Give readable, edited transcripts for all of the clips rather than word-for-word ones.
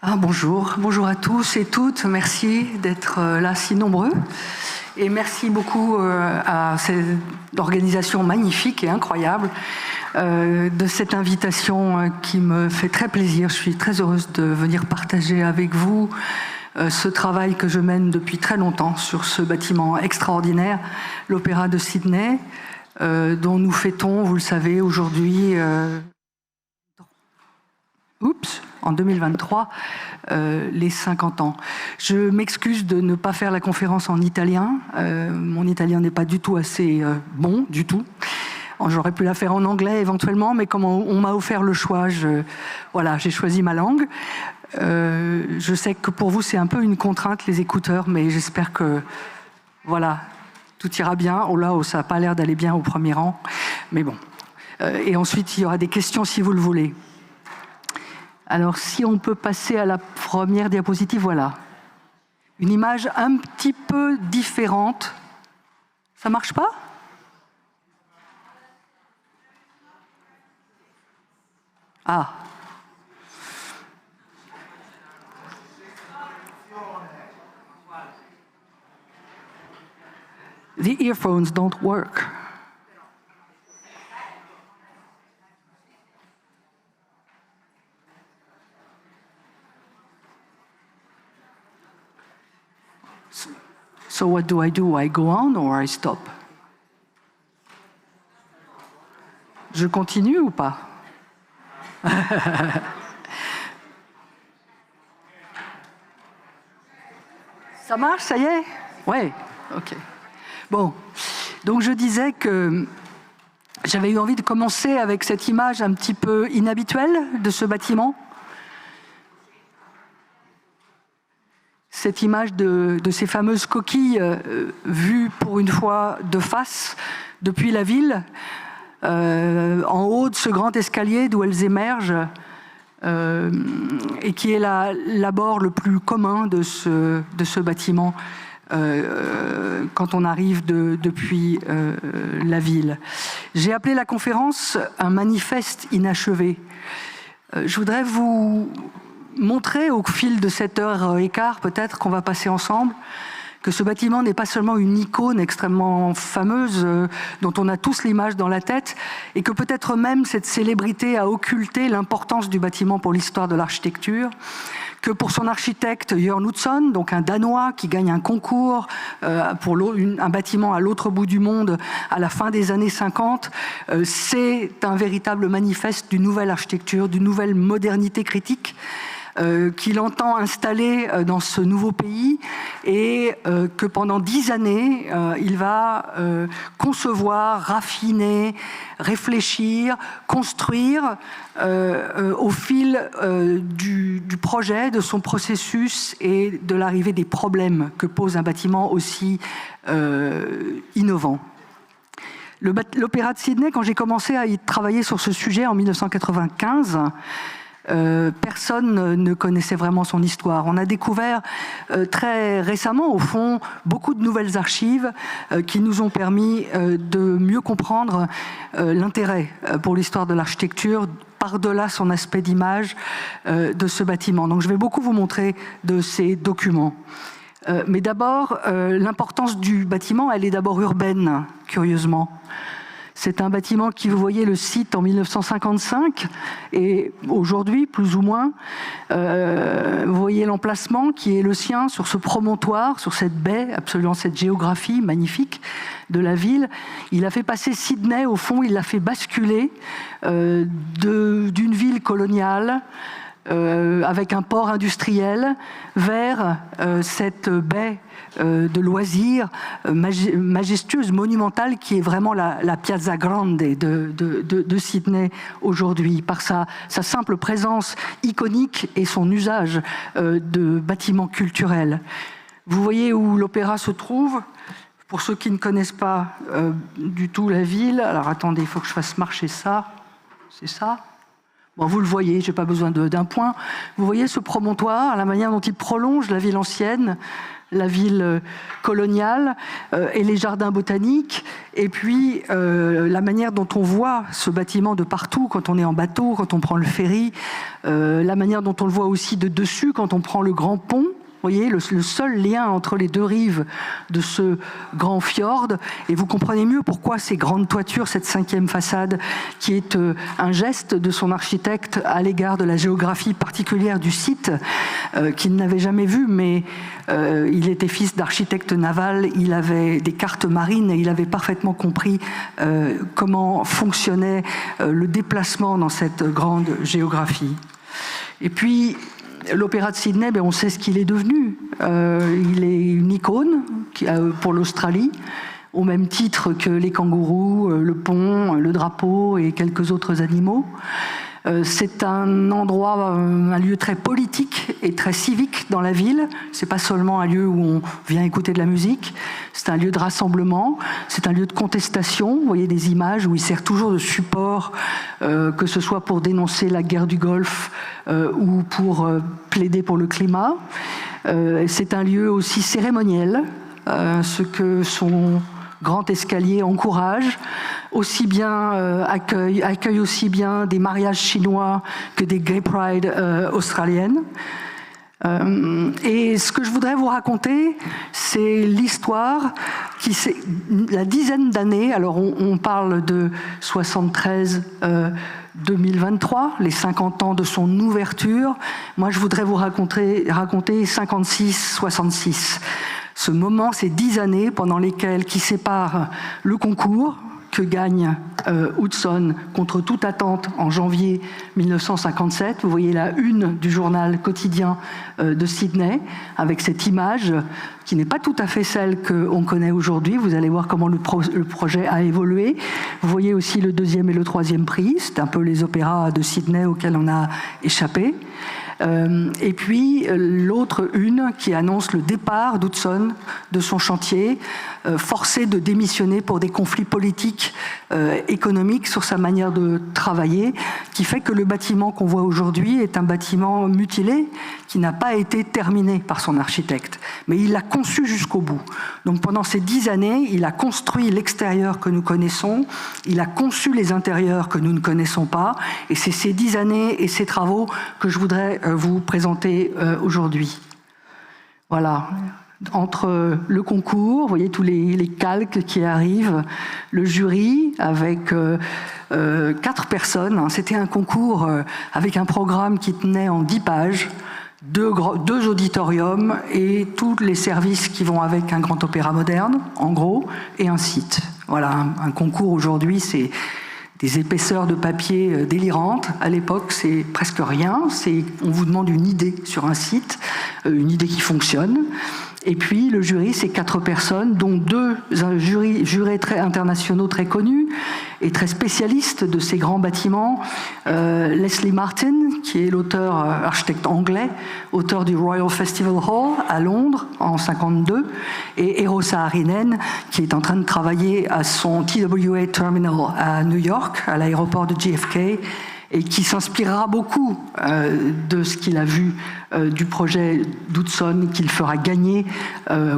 Bonjour à tous et toutes, merci d'être là si nombreux et merci beaucoup à cette organisation magnifique et incroyable de cette invitation qui me fait très plaisir. Je suis très heureuse de venir partager avec vous ce travail que je mène depuis très longtemps sur ce bâtiment extraordinaire, l'Opéra de Sydney, dont nous fêtons, vous le savez, aujourd'hui, en 2023, les 50 ans. Je m'excuse de ne pas faire la conférence en italien. Mon italien n'est pas du tout assez bon, du tout. J'aurais pu la faire en anglais éventuellement, mais comme on m'a offert le choix, j'ai choisi ma langue. Je sais que pour vous, c'est un peu une contrainte, les écouteurs, mais j'espère que, tout ira bien. Ça n'a pas l'air d'aller bien au premier rang, mais bon. Et ensuite, il y aura des questions si vous le voulez. Alors, si on peut passer à la première diapositive, voilà. Une image un petit peu différente. Ça marche pas ? Ah. The earphones don't work. So what do? I go on or I stop? Je continue ou pas? Ça marche, ça y est? Ouais, ok. Bon, donc je disais que j'avais eu envie de commencer avec cette image un petit peu inhabituelle de ce bâtiment. Cette image de ces fameuses coquilles vues pour une fois de face depuis la ville, en haut de ce grand escalier d'où elles émergent, et qui est l'abord le plus commun de ce bâtiment quand on arrive depuis la ville. J'ai appelé la conférence un manifeste inachevé. Je voudrais vous montrer au fil de cette heure et quart, peut-être qu'on va passer ensemble, que ce bâtiment n'est pas seulement une icône extrêmement fameuse dont on a tous l'image dans la tête, et que peut-être même cette célébrité a occulté l'importance du bâtiment pour l'histoire de l'architecture, que pour son architecte Jørn Utzon, donc un Danois qui gagne un concours pour un bâtiment à l'autre bout du monde à la fin des années 50, c'est un véritable manifeste d'une nouvelle architecture, d'une nouvelle modernité critique, qu'il entend installer dans ce nouveau pays et que pendant 10 années, il va concevoir, raffiner, réfléchir, construire au fil du projet, de son processus et de l'arrivée des problèmes que pose un bâtiment aussi innovant. L'Opéra de Sydney, quand j'ai commencé à y travailler sur ce sujet en 1995, personne ne connaissait vraiment son histoire. On a découvert très récemment, au fond, beaucoup de nouvelles archives qui nous ont permis de mieux comprendre l'intérêt pour l'histoire de l'architecture par-delà son aspect d'image de ce bâtiment. Donc je vais beaucoup vous montrer de ces documents. Mais d'abord, l'importance du bâtiment, elle est d'abord urbaine, curieusement. C'est un bâtiment qui, vous voyez le site en 1955 et aujourd'hui, plus ou moins, vous voyez l'emplacement qui est le sien sur ce promontoire, sur cette baie, absolument cette géographie magnifique de la ville. Il a fait passer Sydney, au fond, il l'a fait basculer d'une ville coloniale avec un port industriel vers cette baie de loisirs majestueuse, monumentale, qui est vraiment la Piazza Grande de Sydney aujourd'hui, par sa simple présence iconique et son usage de bâtiments culturels. Vous voyez où l'opéra se trouve. Pour ceux qui ne connaissent pas du tout la ville, alors attendez, il faut que je fasse marcher ça. C'est ça ? Bon, vous le voyez, je n'ai pas besoin d'un point. Vous voyez ce promontoire, la manière dont il prolonge la ville ancienne, la ville coloniale et les jardins botaniques, et puis la manière dont on voit ce bâtiment de partout quand on est en bateau, quand on prend le ferry, la manière dont on le voit aussi de dessus quand on prend le grand pont. Vous voyez, le seul lien entre les deux rives de ce grand fjord, et vous comprenez mieux pourquoi ces grandes toitures, cette 5e façade, qui est un geste de son architecte à l'égard de la géographie particulière du site, qu'il n'avait jamais vu, mais il était fils d'architecte naval, il avait des cartes marines et il avait parfaitement compris comment fonctionnait le déplacement dans cette grande géographie. Et puis, l'Opéra de Sydney, on sait ce qu'il est devenu. Il est une icône pour l'Australie, au même titre que les kangourous, le pont, le drapeau et quelques autres animaux. C'est un endroit, un lieu très politique et très civique dans la ville. C'est pas seulement un lieu où on vient écouter de la musique, c'est un lieu de rassemblement, c'est un lieu de contestation. Vous voyez des images où il sert toujours de support, que ce soit pour dénoncer la guerre du Golfe ou pour plaider pour le climat. C'est un lieu aussi cérémoniel, ce que son grand escalier encourage, aussi bien accueille aussi bien des mariages chinois que des gay pride australiennes. Et ce que je voudrais vous raconter, c'est l'histoire qui c'est la dizaine d'années. Alors on parle de 73. 2023, les 50 ans de son ouverture. Moi, je voudrais vous raconter 56-66. Ce moment, ces 10 années pendant lesquelles qui séparent le concours que gagne Hudson contre toute attente en janvier 1957. Vous voyez la une du journal quotidien de Sydney, avec cette image qui n'est pas tout à fait celle qu'on connaît aujourd'hui. Vous allez voir comment le projet a évolué. Vous voyez aussi le 2e et le 3e prix. C'est un peu les opéras de Sydney auxquels on a échappé. Et puis l'autre une qui annonce le départ d'Hudson de son chantier, forcé de démissionner pour des conflits politiques, économiques sur sa manière de travailler, qui fait que le bâtiment qu'on voit aujourd'hui est un bâtiment mutilé qui n'a pas été terminé par son architecte, mais il l'a conçu jusqu'au bout. Donc pendant ces 10 années, il a construit l'extérieur que nous connaissons, il a conçu les intérieurs que nous ne connaissons pas, et c'est ces 10 années et ces travaux que je voudrais vous présenter aujourd'hui. Voilà. Entre le concours, vous voyez tous les calques qui arrivent, le jury avec 4 personnes. C'était un concours avec un programme qui tenait en 10 pages, 2 auditoriums et tous les services qui vont avec un grand opéra moderne, en gros, et un site. Voilà, un concours aujourd'hui, c'est des épaisseurs de papier délirantes. À l'époque, c'est presque rien. On vous demande une idée sur un site, une idée qui fonctionne. Et puis, le jury, c'est 4 personnes, dont 2 jurés très internationaux très connus et très spécialistes de ces grands bâtiments. Leslie Martin, qui est l'auteur, architecte anglais, auteur du Royal Festival Hall à Londres en 1952, et Eero Saarinen, qui est en train de travailler à son TWA Terminal à New York, à l'aéroport de JFK, et qui s'inspirera beaucoup de ce qu'il a vu du projet d'Hudson, qu'il fera gagner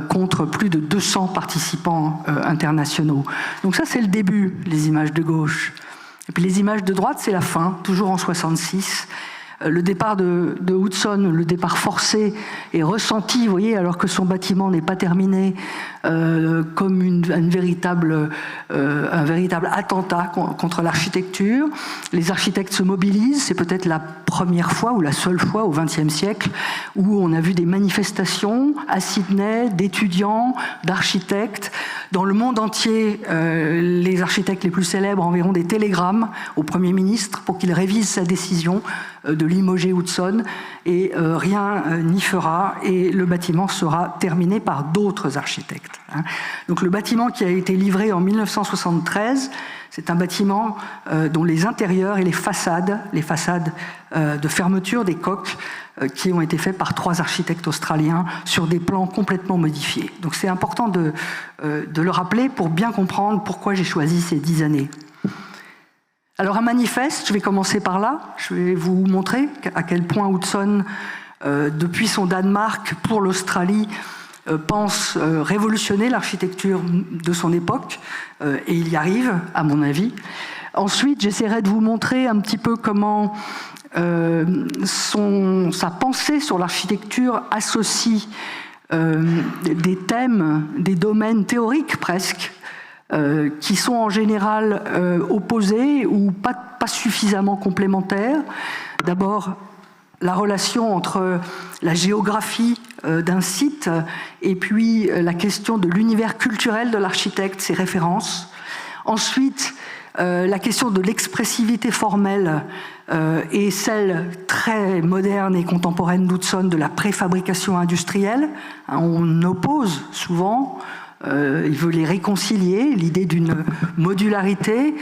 contre plus de 200 participants internationaux. Donc ça, c'est le début, les images de gauche. Et puis les images de droite, c'est la fin, toujours en 66. Le départ de Hudson, le départ forcé est ressenti, vous voyez, alors que son bâtiment n'est pas terminé, comme un véritable attentat contre l'architecture. Les architectes se mobilisent, c'est peut-être la première fois ou la seule fois au XXe siècle où on a vu des manifestations à Sydney d'étudiants, d'architectes. Dans le monde entier, les architectes les plus célèbres enverront des télégrammes au Premier ministre pour qu'il révise sa décision de limoger Hudson, et rien n'y fera, et le bâtiment sera terminé par d'autres architectes. Donc le bâtiment qui a été livré en 1973, c'est un bâtiment dont les intérieurs et les façades de fermeture des coques, qui ont été faits par 3 architectes australiens sur des plans complètement modifiés. Donc c'est important de le rappeler pour bien comprendre pourquoi j'ai choisi ces 10 années. Alors un manifeste, je vais commencer par là, je vais vous montrer à quel point Hudson, depuis son Danemark pour l'Australie, pense révolutionner l'architecture de son époque, et il y arrive, à mon avis. Ensuite, j'essaierai de vous montrer un petit peu comment sa pensée sur l'architecture associe des thèmes, des domaines théoriques presque, qui sont en général opposés ou pas suffisamment complémentaires. D'abord, la relation entre la géographie d'un site et puis la question de l'univers culturel de l'architecte, ses références. Ensuite, la question de l'expressivité formelle et celle très moderne et contemporaine d'Utzon de la préfabrication industrielle. On oppose souvent, il veut les réconcilier, l'idée d'une modularité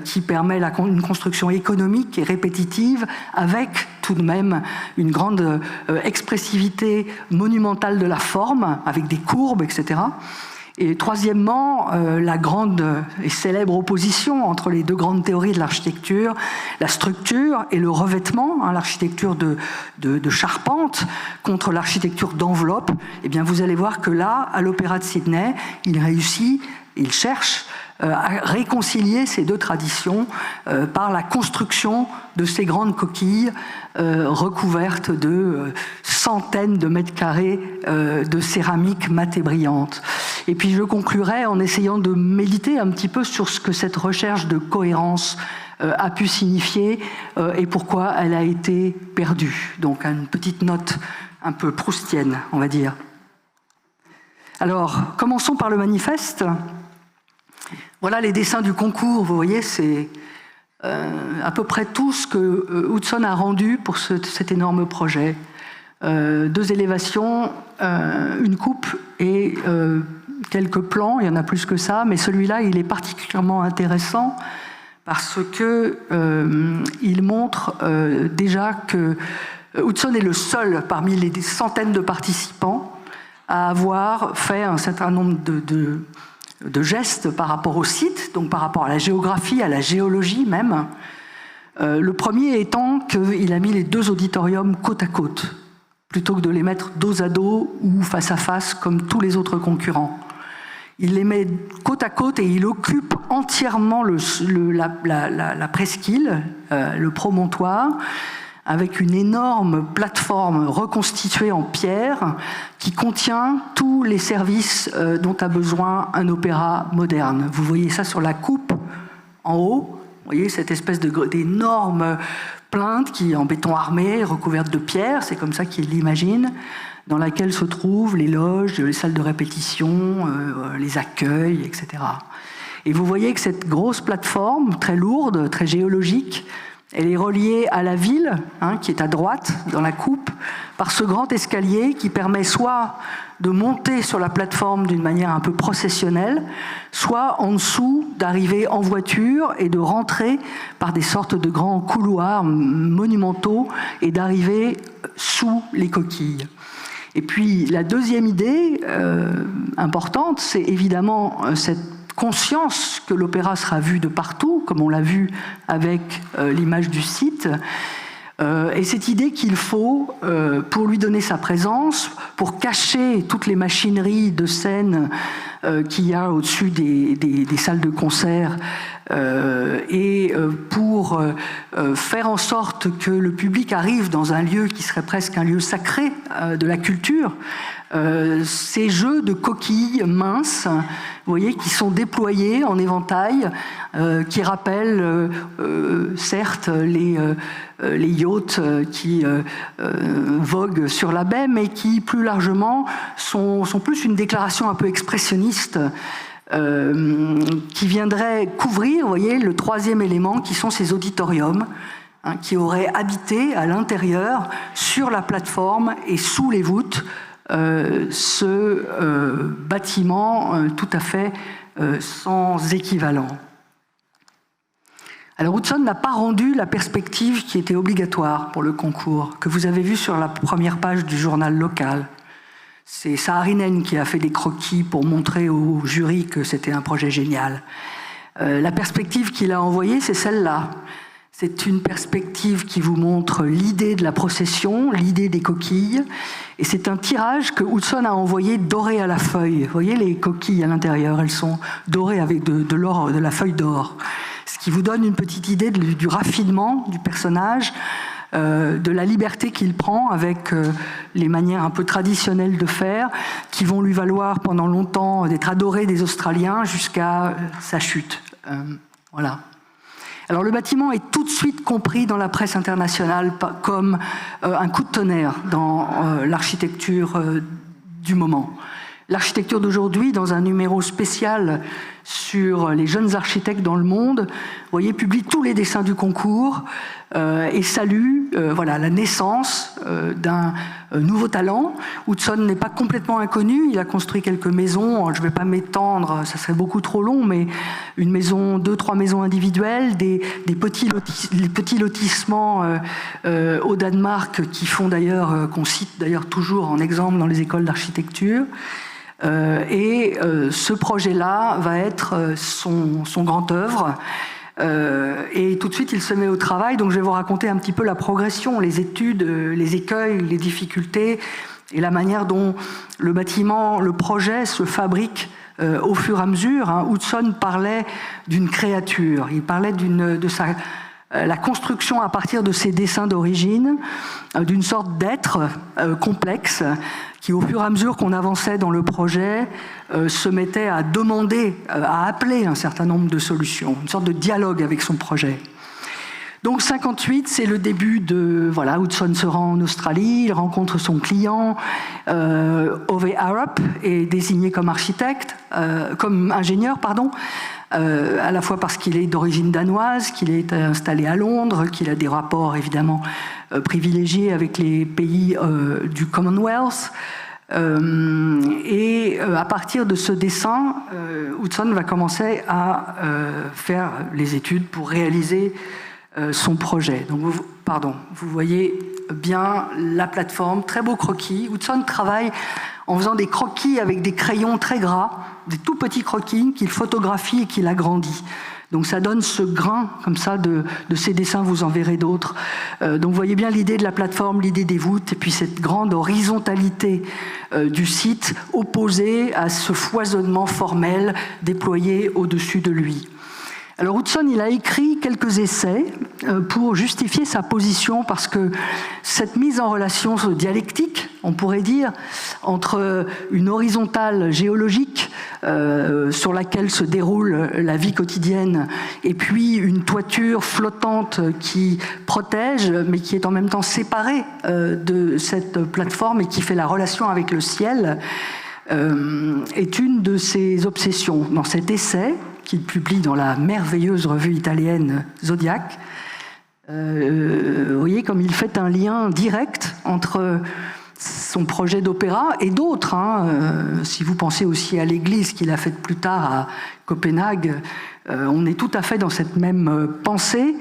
qui permet une construction économique et répétitive avec tout de même une grande expressivité monumentale de la forme, avec des courbes, etc. Et troisièmement, la grande et célèbre opposition entre les deux grandes théories de l'architecture, la structure et le revêtement, l'architecture de charpente contre l'architecture d'enveloppe. Eh bien, vous allez voir que là, à l'Opéra de Sydney, il réussit, il cherche à réconcilier ces deux traditions par la construction de ces grandes coquilles recouvertes de centaines de mètres carrés de céramique mate et brillante. Et puis je conclurai en essayant de méditer un petit peu sur ce que cette recherche de cohérence a pu signifier et pourquoi elle a été perdue. Donc une petite note un peu proustienne, on va dire. Alors, commençons par le manifeste. Voilà les dessins du concours, vous voyez, c'est à peu près tout ce que Utzon a rendu pour cet énorme projet. 2 élévations, une coupe et quelques plans, il y en a plus que ça, mais celui-là, il est particulièrement intéressant parce que il montre déjà que Utzon est le seul parmi les centaines de participants à avoir fait un certain nombre de gestes par rapport au site, donc par rapport à la géographie, à la géologie même. Le premier étant qu'il a mis les 2 auditoriums côte à côte, plutôt que de les mettre dos à dos ou face à face comme tous les autres concurrents. Il les met côte à côte et il occupe entièrement la presqu'île, le promontoire, avec une énorme plateforme reconstituée en pierre qui contient tous les services dont a besoin un opéra moderne. Vous voyez ça sur la coupe en haut, vous voyez cette espèce d'énorme plinthe qui est en béton armé, recouverte de pierre, c'est comme ça qu'il l'imagine, dans laquelle se trouvent les loges, les salles de répétition, les accueils, etc. Et vous voyez que cette grosse plateforme, très lourde, très géologique, elle est reliée à la ville, qui est à droite, dans la coupe, par ce grand escalier qui permet soit de monter sur la plateforme d'une manière un peu processionnelle, soit en dessous d'arriver en voiture et de rentrer par des sortes de grands couloirs monumentaux et d'arriver sous les coquilles. Et puis la deuxième idée importante, c'est évidemment cette conscience que l'opéra sera vu de partout, comme on l'a vu avec l'image du site, et cette idée qu'il faut, pour lui donner sa présence, pour cacher toutes les machineries de scène qu'il y a au-dessus des salles de concert, et pour faire en sorte que le public arrive dans un lieu qui serait presque un lieu sacré de la culture, ces jeux de coquilles minces, vous voyez, qui sont déployés en éventail, qui rappellent certes les yachts qui voguent sur la baie, mais qui plus largement sont plus une déclaration un peu expressionniste qui viendrait couvrir, vous voyez, le troisième élément qui sont ces auditoriums qui auraient habité à l'intérieur, sur la plateforme et sous les voûtes, ce bâtiment tout à fait sans équivalent. Alors Utzon n'a pas rendu la perspective qui était obligatoire pour le concours, que vous avez vu sur la première page du journal local. C'est Saarinen qui a fait des croquis pour montrer au jury que c'était un projet génial. La perspective qu'il a envoyée, c'est celle-là. C'est une perspective qui vous montre l'idée de la procession, l'idée des coquilles. Et c'est un tirage que Hudson a envoyé doré à la feuille. Vous voyez les coquilles à l'intérieur, elles sont dorées avec de l'or, de la feuille d'or. Ce qui vous donne une petite idée du raffinement du personnage, de la liberté qu'il prend avec les manières un peu traditionnelles de faire, qui vont lui valoir pendant longtemps d'être adoré des Australiens jusqu'à sa chute. Voilà. Alors le bâtiment est tout de suite compris dans la presse internationale comme un coup de tonnerre dans l'architecture du moment. L'architecture d'aujourd'hui, dans un numéro spécial sur les jeunes architectes dans le monde, vous voyez, publie tous les dessins du concours et salue voilà, la naissance d'un nouveau talent. Hudson n'est pas complètement inconnu, il a construit quelques maisons, je ne vais pas m'étendre, ça serait beaucoup trop long, mais une maison, 2-3 maisons individuelles, des petits lotissements au Danemark qui font d'ailleurs, qu'on cite d'ailleurs toujours en exemple dans les écoles d'architecture. Ce projet-là va être son grand œuvre. Et tout de suite, il se met au travail. Donc, je vais vous raconter un petit peu la progression, les études, les écueils, les difficultés et la manière dont le bâtiment, le projet se fabrique au fur et à mesure. Hudson parlait d'une créature. Il parlait la construction à partir de ses dessins d'origine, d'une sorte d'être complexe qui, au fur et à mesure qu'on avançait dans le projet, se mettait à demander, à appeler un certain nombre de solutions, une sorte de dialogue avec son projet. Donc 58, c'est le début de... Voilà, Hudson se rend en Australie, il rencontre son client, Ove Arup est désigné comme architecte, comme ingénieur, pardon, à la fois parce qu'il est d'origine danoise, qu'il est installé à Londres, qu'il a des rapports évidemment privilégiés avec les pays du Commonwealth. À partir de ce dessin, Hudson va commencer à faire les études pour réaliser son projet. Donc, vous voyez bien la plateforme, très beau croquis. Hudson travaille en faisant des croquis avec des crayons très gras, des tout petits croquis qu'il photographie et qu'il agrandit. Donc ça donne ce grain comme ça de ces dessins, vous en verrez d'autres. Donc vous voyez bien l'idée de la plateforme, l'idée des voûtes, et puis cette grande horizontalité du site opposée à ce foisonnement formel déployé au-dessus de lui. Alors Hudson, il a écrit quelques essais pour justifier sa position, parce que cette mise en relation dialectique, on pourrait dire, entre une horizontale géologique sur laquelle se déroule la vie quotidienne, et puis une toiture flottante qui protège, mais qui est en même temps séparée de cette plateforme et qui fait la relation avec le ciel, est une de ses obsessions. Dans cet essai, qu'il publie dans la merveilleuse revue italienne Zodiac, vous voyez comme il fait un lien direct entre son projet d'opéra et d'autres. Si vous pensez aussi à l'église qu'il a faite plus tard à Copenhague, on est tout à fait dans cette même pensée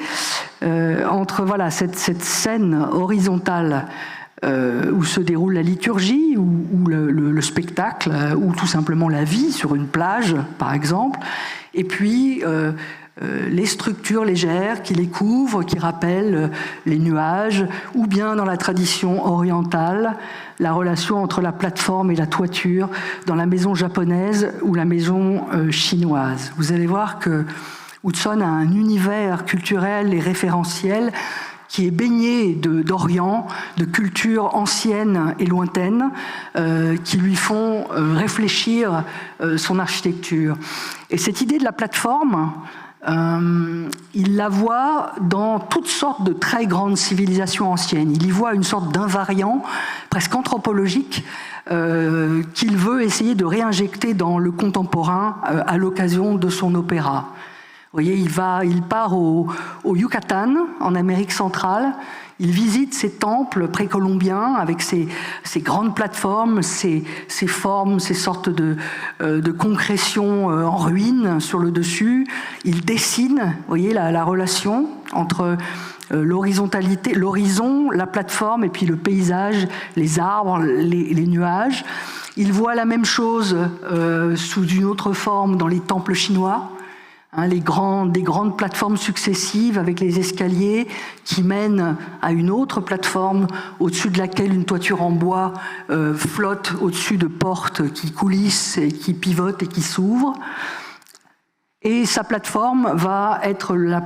entre voilà, cette scène horizontale où se déroule la liturgie, ou le spectacle, ou tout simplement la vie sur une plage, par exemple, et puis les structures légères qui les couvrent, qui rappellent les nuages, ou bien dans la tradition orientale, la relation entre la plateforme et la toiture dans la maison japonaise ou la maison chinoise. Vous allez voir que Hudson a un univers culturel et référentiel qui est baigné d'Orient, de cultures anciennes et lointaines, qui lui font réfléchir son architecture. Et cette idée de la plateforme, il la voit dans toutes sortes de très grandes civilisations anciennes. Il y voit une sorte d'invariant, presque anthropologique, qu'il veut essayer de réinjecter dans le contemporain à l'occasion de son opéra. Vous voyez, il part au Yucatan, en Amérique centrale. Il visite ces temples précolombiens avec ces grandes plateformes, ces formes, ces sortes de concrétions en ruine sur le dessus. Il dessine, vous voyez, la relation entre l'horizontalité, l'horizon, la plateforme et puis le paysage, les arbres, les nuages. Il voit la même chose sous une autre forme dans les temples chinois. des grandes plateformes successives avec les escaliers qui mènent à une autre plateforme au-dessus de laquelle une toiture en bois flotte au-dessus de portes qui coulissent et qui pivotent et qui s'ouvrent. Et sa plateforme va être le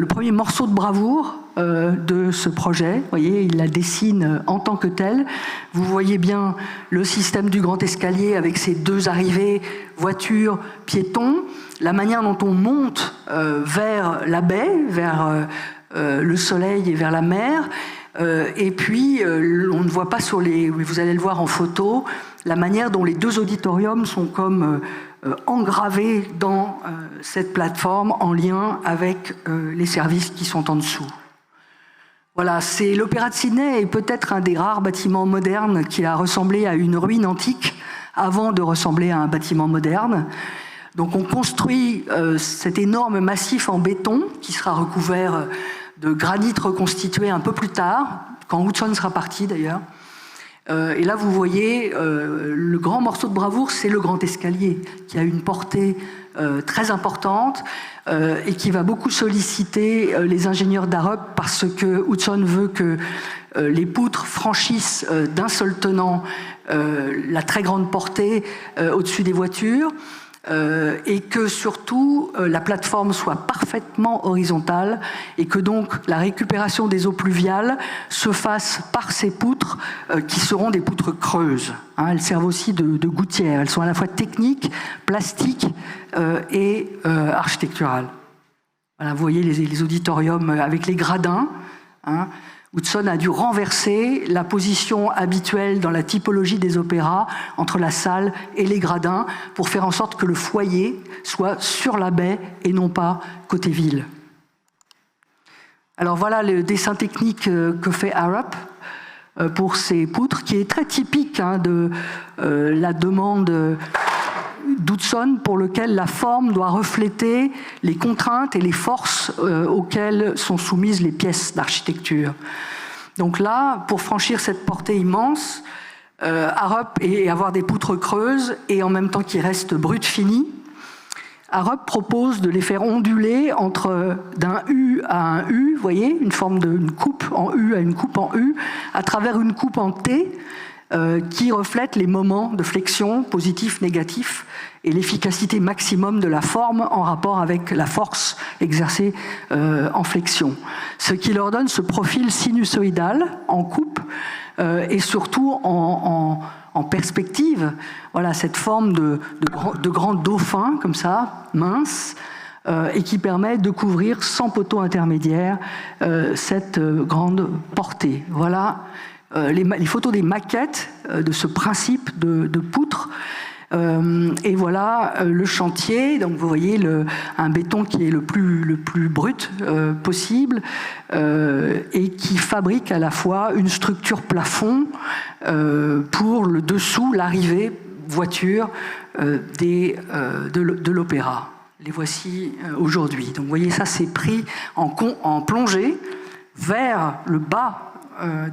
premier morceau de bravoure de ce projet. Vous voyez, il la dessine en tant que telle. Vous voyez bien le système du grand escalier avec ses deux arrivées, voitures, piétons, la manière dont on monte vers la baie, vers le soleil et vers la mer. Et puis, on ne voit pas vous allez le voir en photo, la manière dont les deux auditoriums sont comme engravés dans cette plateforme en lien avec les services qui sont en dessous. Voilà, l'Opéra de Sydney est peut-être un des rares bâtiments modernes qui a ressemblé à une ruine antique avant de ressembler à un bâtiment moderne. Donc on construit cet énorme massif en béton qui sera recouvert de granit reconstitué un peu plus tard, quand Hudson sera parti d'ailleurs. Et là, vous voyez, le grand morceau de bravoure, c'est le grand escalier, qui a une portée très importante et qui va beaucoup solliciter les ingénieurs d'Arup parce que Hudson veut que les poutres franchissent d'un seul tenant la très grande portée au-dessus des voitures. Et que surtout la plateforme soit parfaitement horizontale et que donc la récupération des eaux pluviales se fasse par ces poutres qui seront des poutres creuses. Elles servent aussi de gouttières. Elles sont à la fois techniques, plastiques et architecturales. Voilà, vous voyez les auditoriums avec les gradins. Hudson a dû renverser la position habituelle dans la typologie des opéras entre la salle et les gradins pour faire en sorte que le foyer soit sur la baie et non pas côté ville. Alors voilà le dessin technique que fait Arup pour ces poutres, qui est très typique de la demande d'Hudson, pour lequel la forme doit refléter les contraintes et les forces auxquelles sont soumises les pièces d'architecture. Donc là, pour franchir cette portée immense, Arup et avoir des poutres creuses et en même temps qui restent brutes finies, Arup propose de les faire onduler d'un U à un U, vous voyez, une forme d'une coupe en U à une coupe en U, à travers une coupe en T, qui reflète les moments de flexion, positifs, négatifs, et l'efficacité maximum de la forme en rapport avec la force exercée en flexion. Ce qui leur donne ce profil sinusoïdal en coupe et surtout en perspective. Voilà, cette forme de grand dauphin, comme ça, mince, et qui permet de couvrir sans poteau intermédiaire cette grande portée. Voilà les photos des maquettes de ce principe de poutre. Et voilà le chantier. Donc vous voyez un béton qui est le plus brut possible et qui fabrique à la fois une structure plafond pour le dessous, l'arrivée voiture de l'opéra. Les voici aujourd'hui. Donc vous voyez, ça c'est pris en plongée vers le bas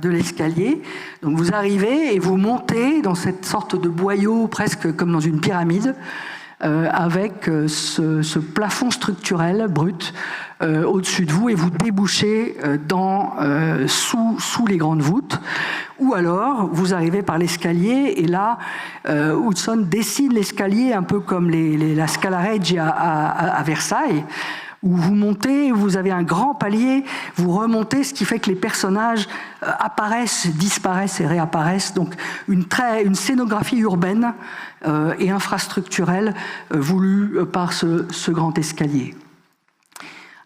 de l'escalier. Donc vous arrivez et vous montez dans cette sorte de boyau presque comme dans une pyramide avec ce plafond structurel brut au-dessus de vous et vous débouchez sous les grandes voûtes. Ou alors vous arrivez par l'escalier et là Hudson dessine l'escalier un peu comme la Scala Regia à Versailles, où vous montez, vous avez un grand palier, vous remontez, ce qui fait que les personnages apparaissent, disparaissent et réapparaissent. Donc une scénographie urbaine et infrastructurelle voulue par ce grand escalier.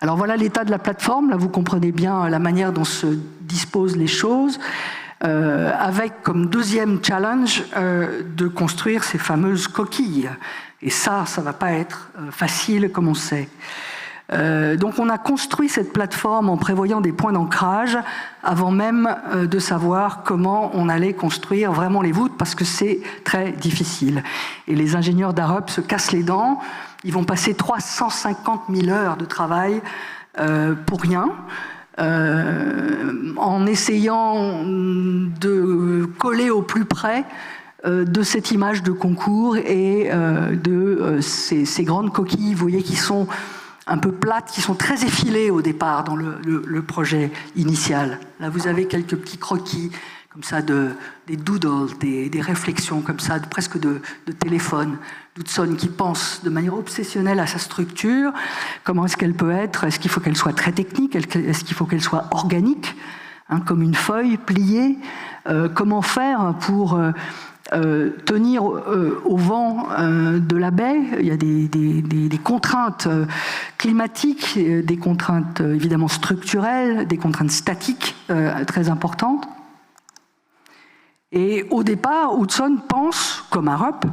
Alors voilà l'état de la plateforme, là vous comprenez bien la manière dont se disposent les choses, avec comme deuxième challenge de construire ces fameuses coquilles. Et ça ne va pas être facile comme on sait. Donc on a construit cette plateforme en prévoyant des points d'ancrage avant même de savoir comment on allait construire vraiment les voûtes, parce que c'est très difficile. Et les ingénieurs d'Arup se cassent les dents, ils vont passer 350 000 heures de travail pour rien, en essayant de coller au plus près de cette image de concours et de ces grandes coquilles, vous voyez, qui sont un peu plates, qui sont très effilées au départ dans le projet initial. Là, vous avez quelques petits croquis, comme ça, des doodles, des réflexions comme ça, presque de téléphone, d'Hudson qui pense de manière obsessionnelle à sa structure. Comment est-ce qu'elle peut être? Est-ce qu'il faut qu'elle soit très technique? Est-ce qu'il faut qu'elle soit organique, hein, comme une feuille pliée? Comment faire pour tenir au vent de la baie? Il y a des contraintes climatiques, des contraintes évidemment structurelles, des contraintes statiques très importantes. Et au départ, Hudson pense, comme Arup,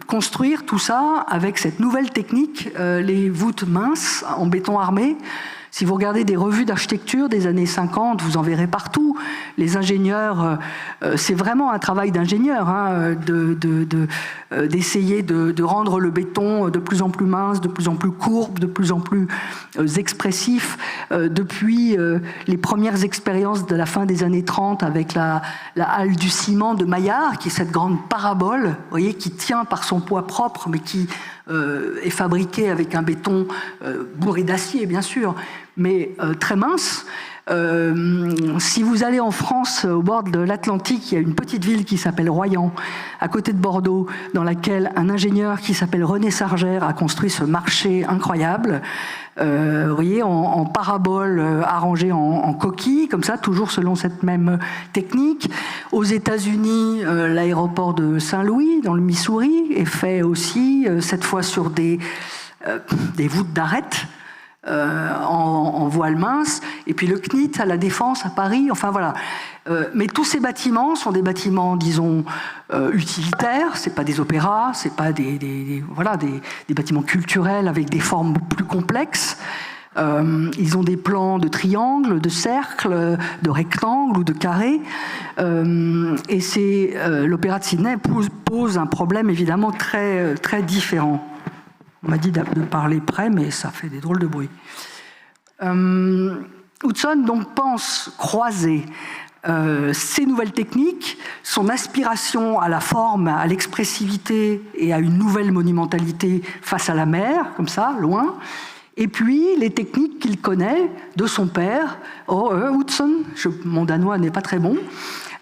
construire tout ça avec cette nouvelle technique, les voûtes minces en béton armé. Si vous regardez des revues d'architecture des années 50, vous en verrez partout. Les ingénieurs, c'est vraiment un travail d'ingénieur, hein, d'essayer de rendre le béton de plus en plus mince, de plus en plus courbe, de plus en plus expressif. Depuis les premières expériences de la fin des années 30 avec la halle du ciment de Maillard, qui est cette grande parabole, vous voyez, qui tient par son poids propre, mais qui est fabriquée avec un béton bourré d'acier, bien sûr, mais très mince. Si vous allez en France, au bord de l'Atlantique, il y a une petite ville qui s'appelle Royan, à côté de Bordeaux, dans laquelle un ingénieur qui s'appelle René Sargère a construit ce marché incroyable, vous voyez, en parabole arrangée en coquille, comme ça, toujours selon cette même technique. Aux États-Unis, l'aéroport de Saint-Louis, dans le Missouri, est fait aussi, cette fois sur des voûtes d'arêtes, en voile mince, et puis le CNIT à la Défense à Paris, enfin voilà. Mais tous ces bâtiments sont des bâtiments, disons, utilitaires, c'est pas des opéras, c'est pas des bâtiments culturels avec des formes plus complexes. Ils ont des plans de triangles, de cercles, de rectangles ou de carrés. Et c'est l'Opéra de Sydney pose un problème évidemment très, très différent. On m'a dit de parler près, mais ça fait des drôles de bruit. Hudson donc pense croiser ces nouvelles techniques, son aspiration à la forme, à l'expressivité et à une nouvelle monumentalité face à la mer, comme ça, loin, et puis les techniques qu'il connaît de son père, Hudson, mon danois n'est pas très bon,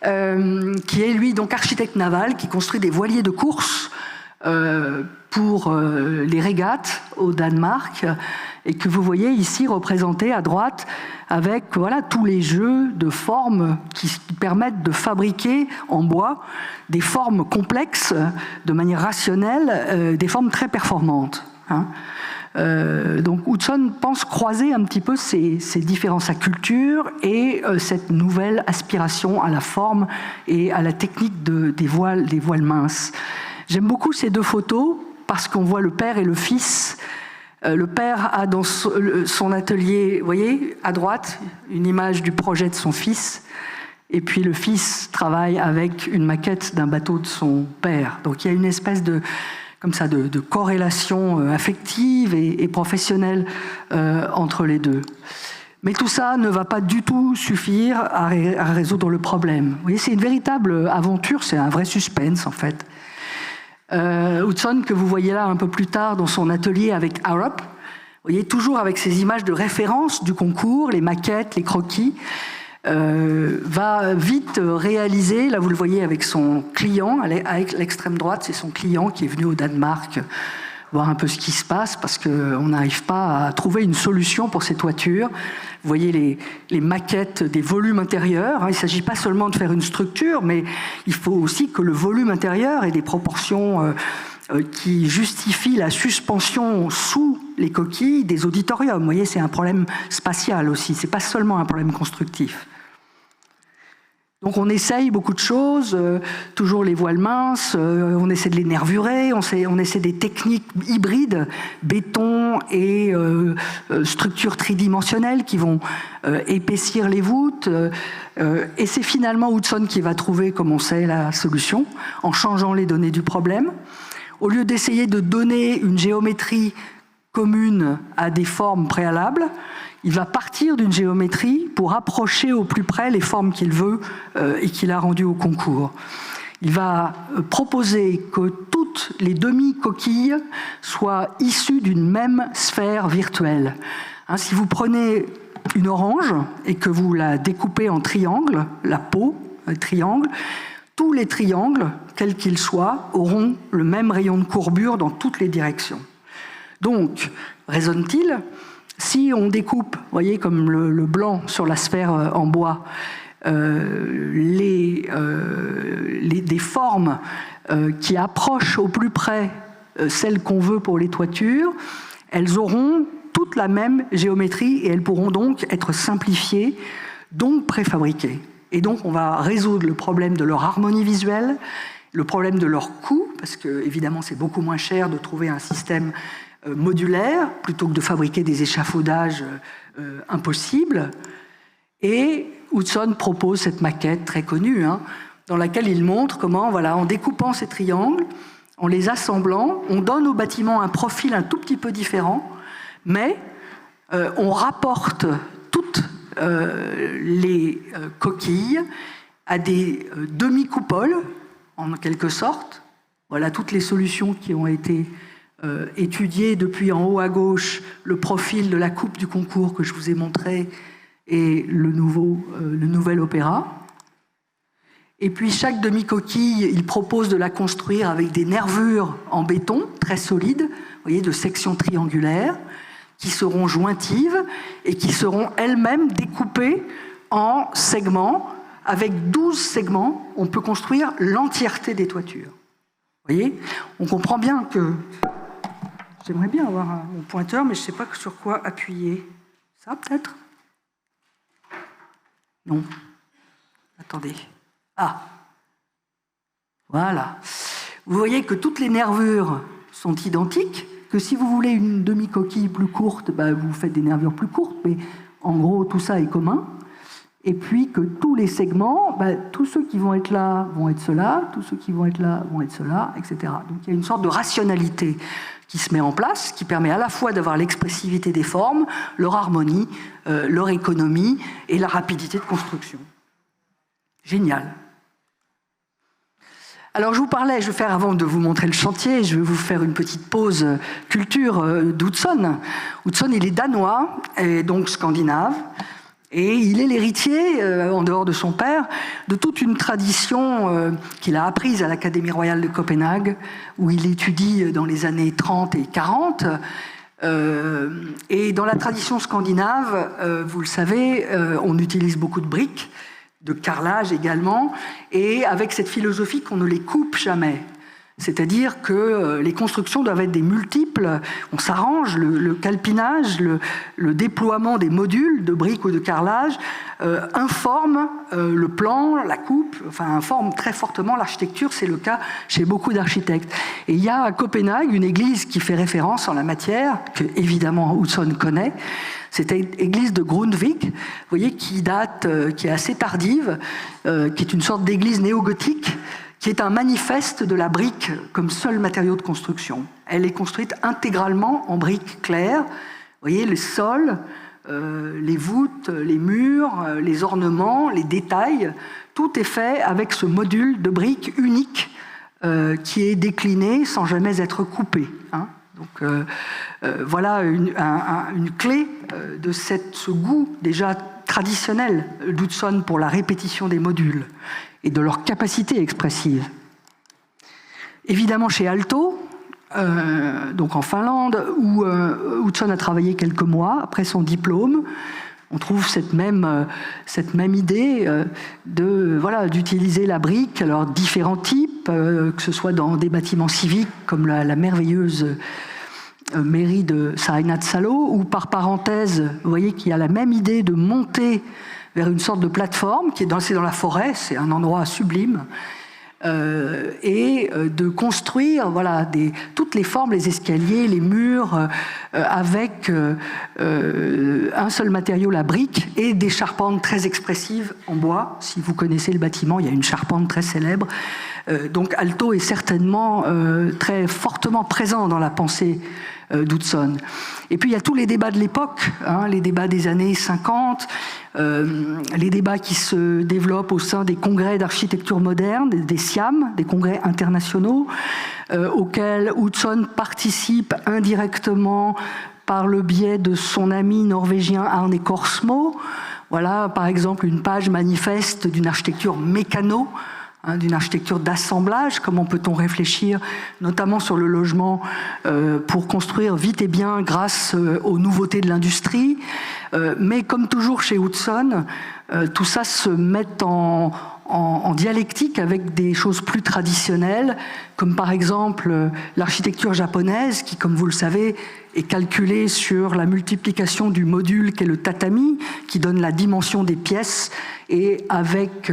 qui est lui donc architecte naval, qui construit des voiliers de course pour les régates au Danemark, et que vous voyez ici représenté à droite avec voilà, tous les jeux de formes qui permettent de fabriquer en bois des formes complexes de manière rationnelle, des formes très performantes. Hein. Donc Hudson pense croiser un petit peu ces différences à culture et cette nouvelle aspiration à la forme et à la technique des voiles minces. J'aime beaucoup ces deux photos parce qu'on voit le père et le fils. Le père a dans son atelier, vous voyez, à droite, une image du projet de son fils, et puis le fils travaille avec une maquette d'un bateau de son père. Donc il y a une espèce de corrélation affective et professionnelle entre les deux. Mais tout ça ne va pas du tout suffire à résoudre le problème. Vous voyez, c'est une véritable aventure, c'est un vrai suspense en fait. Hudson, que vous voyez là un peu plus tard dans son atelier avec Arup, vous voyez, toujours avec ces images de référence du concours, les maquettes, les croquis, va vite réaliser, là vous le voyez avec son client, avec l'extrême droite, c'est son client qui est venu au Danemark voir un peu ce qui se passe parce qu'on n'arrive pas à trouver une solution pour ces toitures. Vous voyez les maquettes des volumes intérieurs. Il ne s'agit pas seulement de faire une structure, mais il faut aussi que le volume intérieur ait des proportions qui justifient la suspension sous les coquilles des auditoriums. Vous voyez, c'est un problème spatial aussi, ce n'est pas seulement un problème constructif. Donc on essaye beaucoup de choses, toujours les voiles minces, on essaie de les nervurer, on essaie des techniques hybrides, béton et structures tridimensionnelles qui vont épaissir les voûtes. Et c'est finalement Hudson qui va trouver, comme on sait, la solution, en changeant les données du problème. Au lieu d'essayer de donner une géométrie commune à des formes préalables, il va partir d'une géométrie pour approcher au plus près les formes qu'il veut et qu'il a rendues au concours. Il va proposer que toutes les demi-coquilles soient issues d'une même sphère virtuelle. Hein, si vous prenez une orange et que vous la découpez en triangles, la peau, un triangle, tous les triangles, quels qu'ils soient, auront le même rayon de courbure dans toutes les directions. Donc, raisonne-t-il, si on découpe, vous voyez, comme le blanc sur la sphère en bois, des formes qui approchent au plus près celles qu'on veut pour les toitures, elles auront toute la même géométrie et elles pourront donc être simplifiées, donc préfabriquées. Et donc on va résoudre le problème de leur harmonie visuelle, le problème de leur coût, parce que évidemment c'est beaucoup moins cher de trouver un système modulaire plutôt que de fabriquer des échafaudages impossibles. Et Hudson propose cette maquette très connue, hein, dans laquelle il montre comment, voilà, en découpant ces triangles, en les assemblant, on donne au bâtiment un profil un tout petit peu différent, mais on rapporte toutes les coquilles à des demi-coupoles, en quelque sorte. Voilà toutes les solutions qui ont été étudiées depuis en haut à gauche, le profil de la coupe du concours que je vous ai montré, et le nouvel opéra. Et puis chaque demi-coquille, il propose de la construire avec des nervures en béton, très solides, vous voyez, de sections triangulaires, qui seront jointives et qui seront elles-mêmes découpées en segments. Avec 12 segments, on peut construire l'entièreté des toitures. Vous voyez, on comprend bien que... J'aimerais bien avoir mon pointeur, mais je ne sais pas sur quoi appuyer. Ça, peut-être ? Non. Attendez. Ah. Voilà. Vous voyez que toutes les nervures sont identiques, que si vous voulez une demi-coquille plus courte, bah, vous faites des nervures plus courtes, mais en gros, tout ça est commun. Et puis que tous les segments, bah, tous ceux qui vont être là vont être ceux-là, tous ceux qui vont être là vont être ceux-là, etc. Donc il y a une sorte de rationalité qui se met en place, qui permet à la fois d'avoir l'expressivité des formes, leur harmonie, leur économie et la rapidité de construction. Génial. Alors je vous parlais, je vais faire, avant de vous montrer le chantier, je vais vous faire une petite pause culture d'Hudson. Hudson, il est danois, et donc scandinave, et il est l'héritier, en dehors de son père, de toute une tradition qu'il a apprise à l'Académie royale de Copenhague, où il étudie dans les années 30 et 40. Et dans la tradition scandinave, vous le savez, on utilise beaucoup de briques, de carrelage également, et avec cette philosophie qu'on ne les coupe jamais. C'est-à-dire que les constructions doivent être des multiples, on s'arrange, le calpinage, le déploiement des modules de briques ou de carrelage informe le plan, la coupe, enfin informe très fortement l'architecture, c'est le cas chez beaucoup d'architectes. Et il y a à Copenhague une église qui fait référence en la matière, que évidemment Hudson connaît, c'est l'église de Grundtvig, vous voyez, qui date, qui est assez tardive, qui est une sorte d'église néo-gothique, qui est un manifeste de la brique comme seul matériau de construction. Elle est construite intégralement en briques claires. Vous voyez, le sol, les voûtes, les murs, les ornements, les détails, tout est fait avec ce module de briques unique qui est décliné sans jamais être coupé. Hein. Donc voilà une clé de ce goût déjà traditionnel d'Hudson pour la répétition des modules et de leur capacité expressive. Évidemment chez Aalto, donc en Finlande, où Hudson a travaillé quelques mois après son diplôme, on trouve cette même idée d'utiliser la brique, alors différents types, que ce soit dans des bâtiments civiques comme la merveilleuse mairie de Salo, ou par parenthèse, vous voyez qu'il y a la même idée de monter vers une sorte de plateforme qui est dans la forêt, c'est un endroit sublime, et de construire toutes les formes, les escaliers, les murs, avec un seul matériau, la brique, et des charpentes très expressives en bois. Si vous connaissez le bâtiment, il y a une charpente très célèbre. Donc Aalto est certainement très fortement présent dans la pensée d'Hudson. Et puis il y a tous les débats de l'époque, les débats des années 50, les débats qui se développent au sein des congrès d'architecture moderne, des SIAM, des congrès internationaux, auxquels Hudson participe indirectement par le biais de son ami norvégien Arne Korsmo. Voilà, par exemple, une page manifeste d'une architecture mécano, d'une architecture d'assemblage. Comment peut-on réfléchir, notamment sur le logement, pour construire vite et bien grâce aux nouveautés de l'industrie. Mais comme toujours chez Hudson, tout ça se met en dialectique avec des choses plus traditionnelles, comme par exemple l'architecture japonaise, qui, comme vous le savez, est calculée sur la multiplication du module qu'est le tatami, qui donne la dimension des pièces, et avec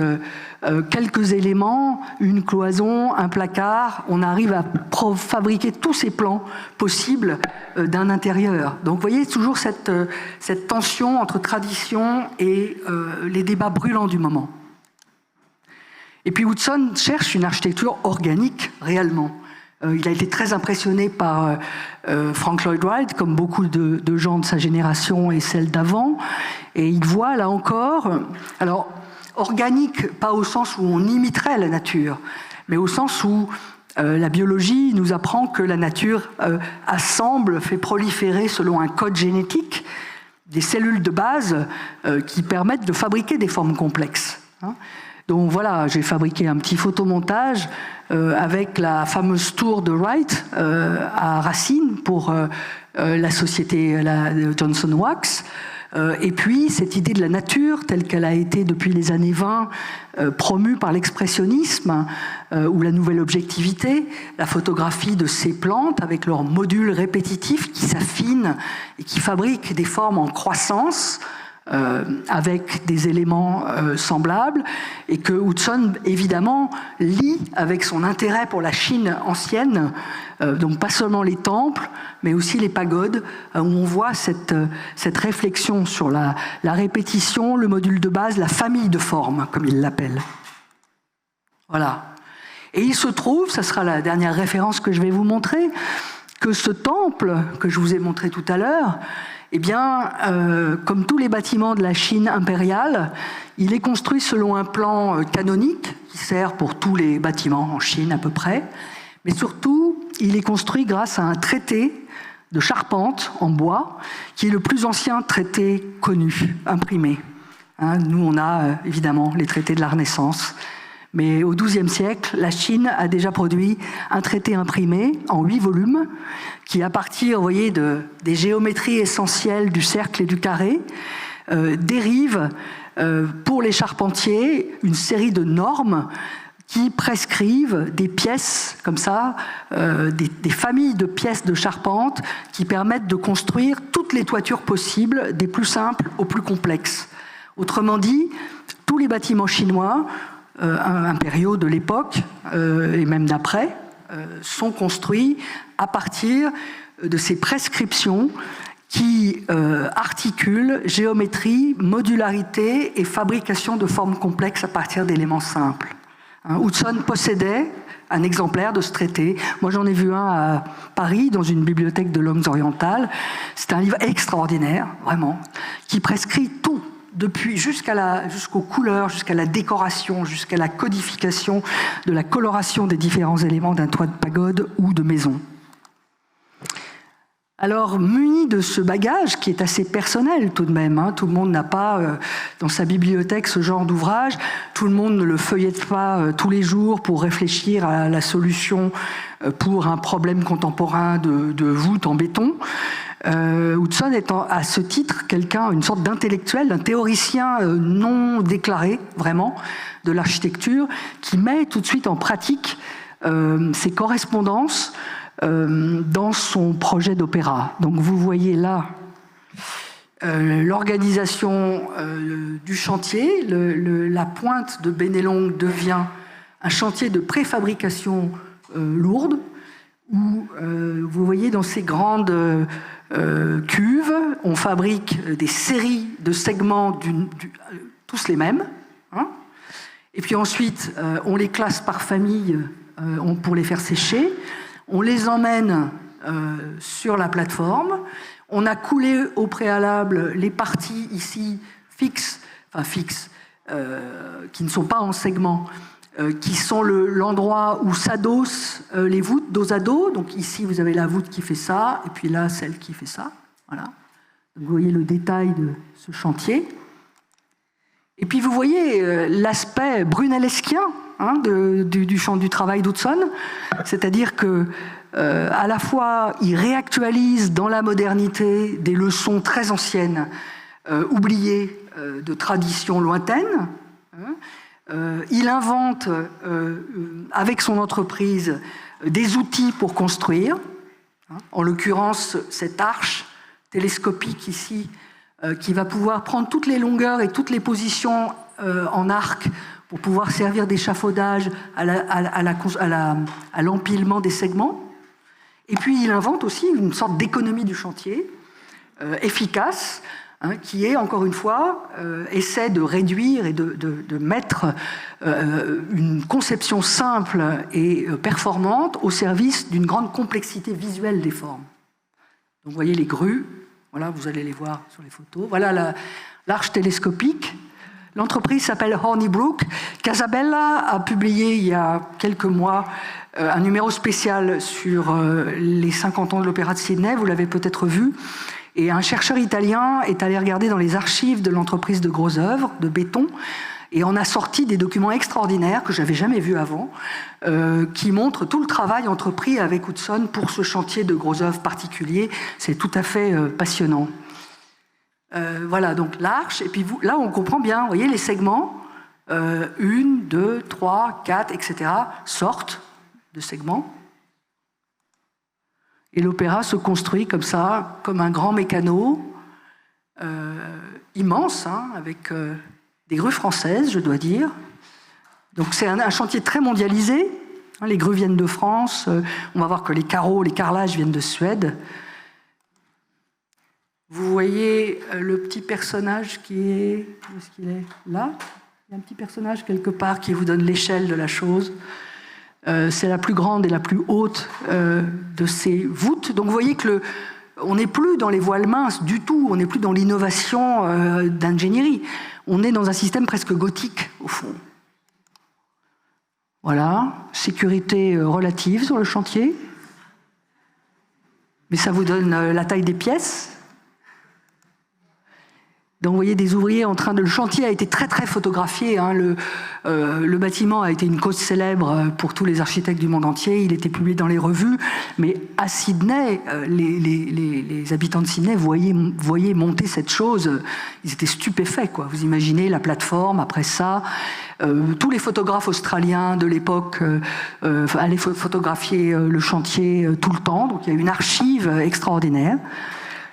quelques éléments, une cloison, un placard, on arrive à fabriquer tous ces plans possibles d'un intérieur. Donc vous voyez toujours cette tension entre tradition et les débats brûlants du moment. Et puis Hudson cherche une architecture organique réellement. Il a été très impressionné par Frank Lloyd Wright, comme beaucoup de gens de sa génération et celle d'avant. Et il voit là encore, alors organique, pas au sens où on imiterait la nature, mais au sens où la biologie nous apprend que la nature assemble, fait proliférer selon un code génétique des cellules de base qui permettent de fabriquer des formes complexes. Donc voilà, j'ai fabriqué un petit photomontage avec la fameuse tour de Wright à Racine pour la société Johnson Wax. Et puis cette idée de la nature, telle qu'elle a été depuis les années 20 promue par l'expressionnisme ou la nouvelle objectivité, la photographie de ces plantes avec leurs modules répétitifs qui s'affinent et qui fabriquent des formes en croissance, avec des éléments semblables, et que Hudson, évidemment, lie avec son intérêt pour la Chine ancienne, donc pas seulement les temples, mais aussi les pagodes, où on voit cette réflexion sur la répétition, le module de base, la famille de formes, comme il l'appelle. Voilà. Et il se trouve, ça sera la dernière référence que je vais vous montrer, que ce temple que je vous ai montré tout à l'heure, eh bien, comme tous les bâtiments de la Chine impériale, il est construit selon un plan canonique qui sert pour tous les bâtiments en Chine à peu près, mais surtout, il est construit grâce à un traité de charpente en bois, qui est le plus ancien traité connu, imprimé. Nous, on a évidemment les traités de la Renaissance, mais au XIIe siècle, la Chine a déjà produit un traité imprimé en 8 volumes, qui, à partir, vous voyez, des géométries essentielles du cercle et du carré, dérive pour les charpentiers une série de normes qui prescrivent des pièces comme ça, des familles de pièces de charpente qui permettent de construire toutes les toitures possibles, des plus simples aux plus complexes. Autrement dit, tous les bâtiments chinois impériaux de l'époque et même d'après sont construits à partir de ces prescriptions qui articulent géométrie, modularité et fabrication de formes complexes à partir d'éléments simples. Hudson possédait un exemplaire de ce traité. Moi, j'en ai vu un à Paris, dans une bibliothèque de langues orientales. C'est un livre extraordinaire, vraiment, qui prescrit tout, depuis jusqu'aux couleurs, jusqu'à la décoration, jusqu'à la codification de la coloration des différents éléments d'un toit de pagode ou de maison. Alors, muni de ce bagage qui est assez personnel tout de même, tout le monde n'a pas dans sa bibliothèque ce genre d'ouvrage, tout le monde ne le feuillette pas tous les jours pour réfléchir à la solution pour un problème contemporain de voûte en béton. Hudson est à ce titre une sorte d'intellectuel, d'un théoricien non déclaré, vraiment, de l'architecture, qui met tout de suite en pratique ses correspondances dans son projet d'opéra. Donc vous voyez là l'organisation du chantier. La pointe de Bénélong devient un chantier de préfabrication lourde, où vous voyez dans ces grandes cuves, on fabrique des séries de segments tous les mêmes, et puis ensuite on les classe par famille pour les faire sécher, on les emmène sur la plateforme. On a coulé au préalable les parties ici fixes, qui ne sont pas en segment, qui sont l'endroit où s'adossent les voûtes dos à dos. Donc ici, vous avez la voûte qui fait ça, et puis là, celle qui fait ça. Voilà. Vous voyez le détail de ce chantier. Et puis vous voyez l'aspect brunellesquien du champ du travail d'Hudson, c'est-à-dire que à la fois il réactualise dans la modernité des leçons très anciennes, oubliées de traditions lointaines. Il invente avec son entreprise des outils pour construire, en l'occurrence cette arche télescopique ici, qui va pouvoir prendre toutes les longueurs et toutes les positions en arc pour pouvoir servir d'échafaudage à l'empilement des segments. Et puis il invente aussi une sorte d'économie du chantier efficace, qui est, encore une fois, essaie de réduire et de mettre une conception simple et performante au service d'une grande complexité visuelle des formes. Donc vous voyez les grues, voilà, vous allez les voir sur les photos. Voilà l'arche télescopique. L'entreprise s'appelle Hornibrook. Casabella a publié il y a quelques mois un numéro spécial sur les 50 ans de l'Opéra de Sydney, vous l'avez peut-être vu. Et un chercheur italien est allé regarder dans les archives de l'entreprise de Gros Œuvres, de béton, et on a sorti des documents extraordinaires que je n'avais jamais vus avant, qui montrent tout le travail entrepris avec Hudson pour ce chantier de Gros Œuvres particulier. C'est tout à fait passionnant. Voilà, donc l'arche, et puis là on comprend bien, vous voyez les segments, 1, 2, 3, 4, etc., sortent de segments. Et l'opéra se construit comme ça, comme un grand mécano, immense, avec des grues françaises, je dois dire. Donc c'est un chantier très mondialisé. Les grues viennent de France. On va voir que les carreaux, les carrelages viennent de Suède. Vous voyez le petit personnage qui est... Où est-ce qu'il est? Là. Il y a un petit personnage quelque part qui vous donne l'échelle de la chose. C'est la plus grande et la plus haute de ces voûtes. Donc vous voyez que on n'est plus dans les voiles minces du tout, on n'est plus dans l'innovation d'ingénierie. On est dans un système presque gothique, au fond. Voilà, sécurité relative sur le chantier. Mais ça vous donne la taille des pièces. Donc vous voyez des ouvriers en train de... Le chantier a été très très photographié. Le bâtiment a été une cause célèbre pour tous les architectes du monde entier. Il était publié dans les revues. Mais à Sydney, les habitants de Sydney voyaient monter cette chose. Ils étaient stupéfaits, quoi. Vous imaginez la plateforme, après ça. Tous les photographes australiens de l'époque allaient photographier le chantier tout le temps. Donc il y a une archive extraordinaire.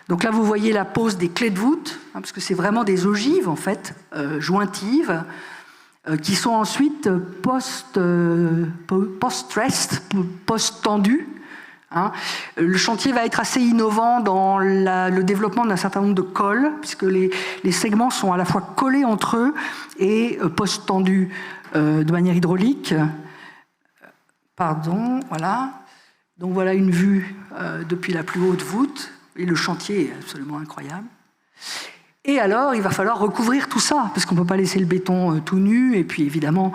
Donc là, vous voyez la pose des clés de voûte, parce que c'est vraiment des ogives, en fait, jointives, qui sont ensuite post-stressed, post-tendues. Le chantier va être assez innovant dans le développement d'un certain nombre de cols, puisque les segments sont à la fois collés entre eux et post-tendus de manière hydraulique. Pardon, voilà. Donc voilà une vue depuis la plus haute voûte. Et le chantier est absolument incroyable. Et alors, il va falloir recouvrir tout ça, parce qu'on ne peut pas laisser le béton tout nu. Et puis, évidemment,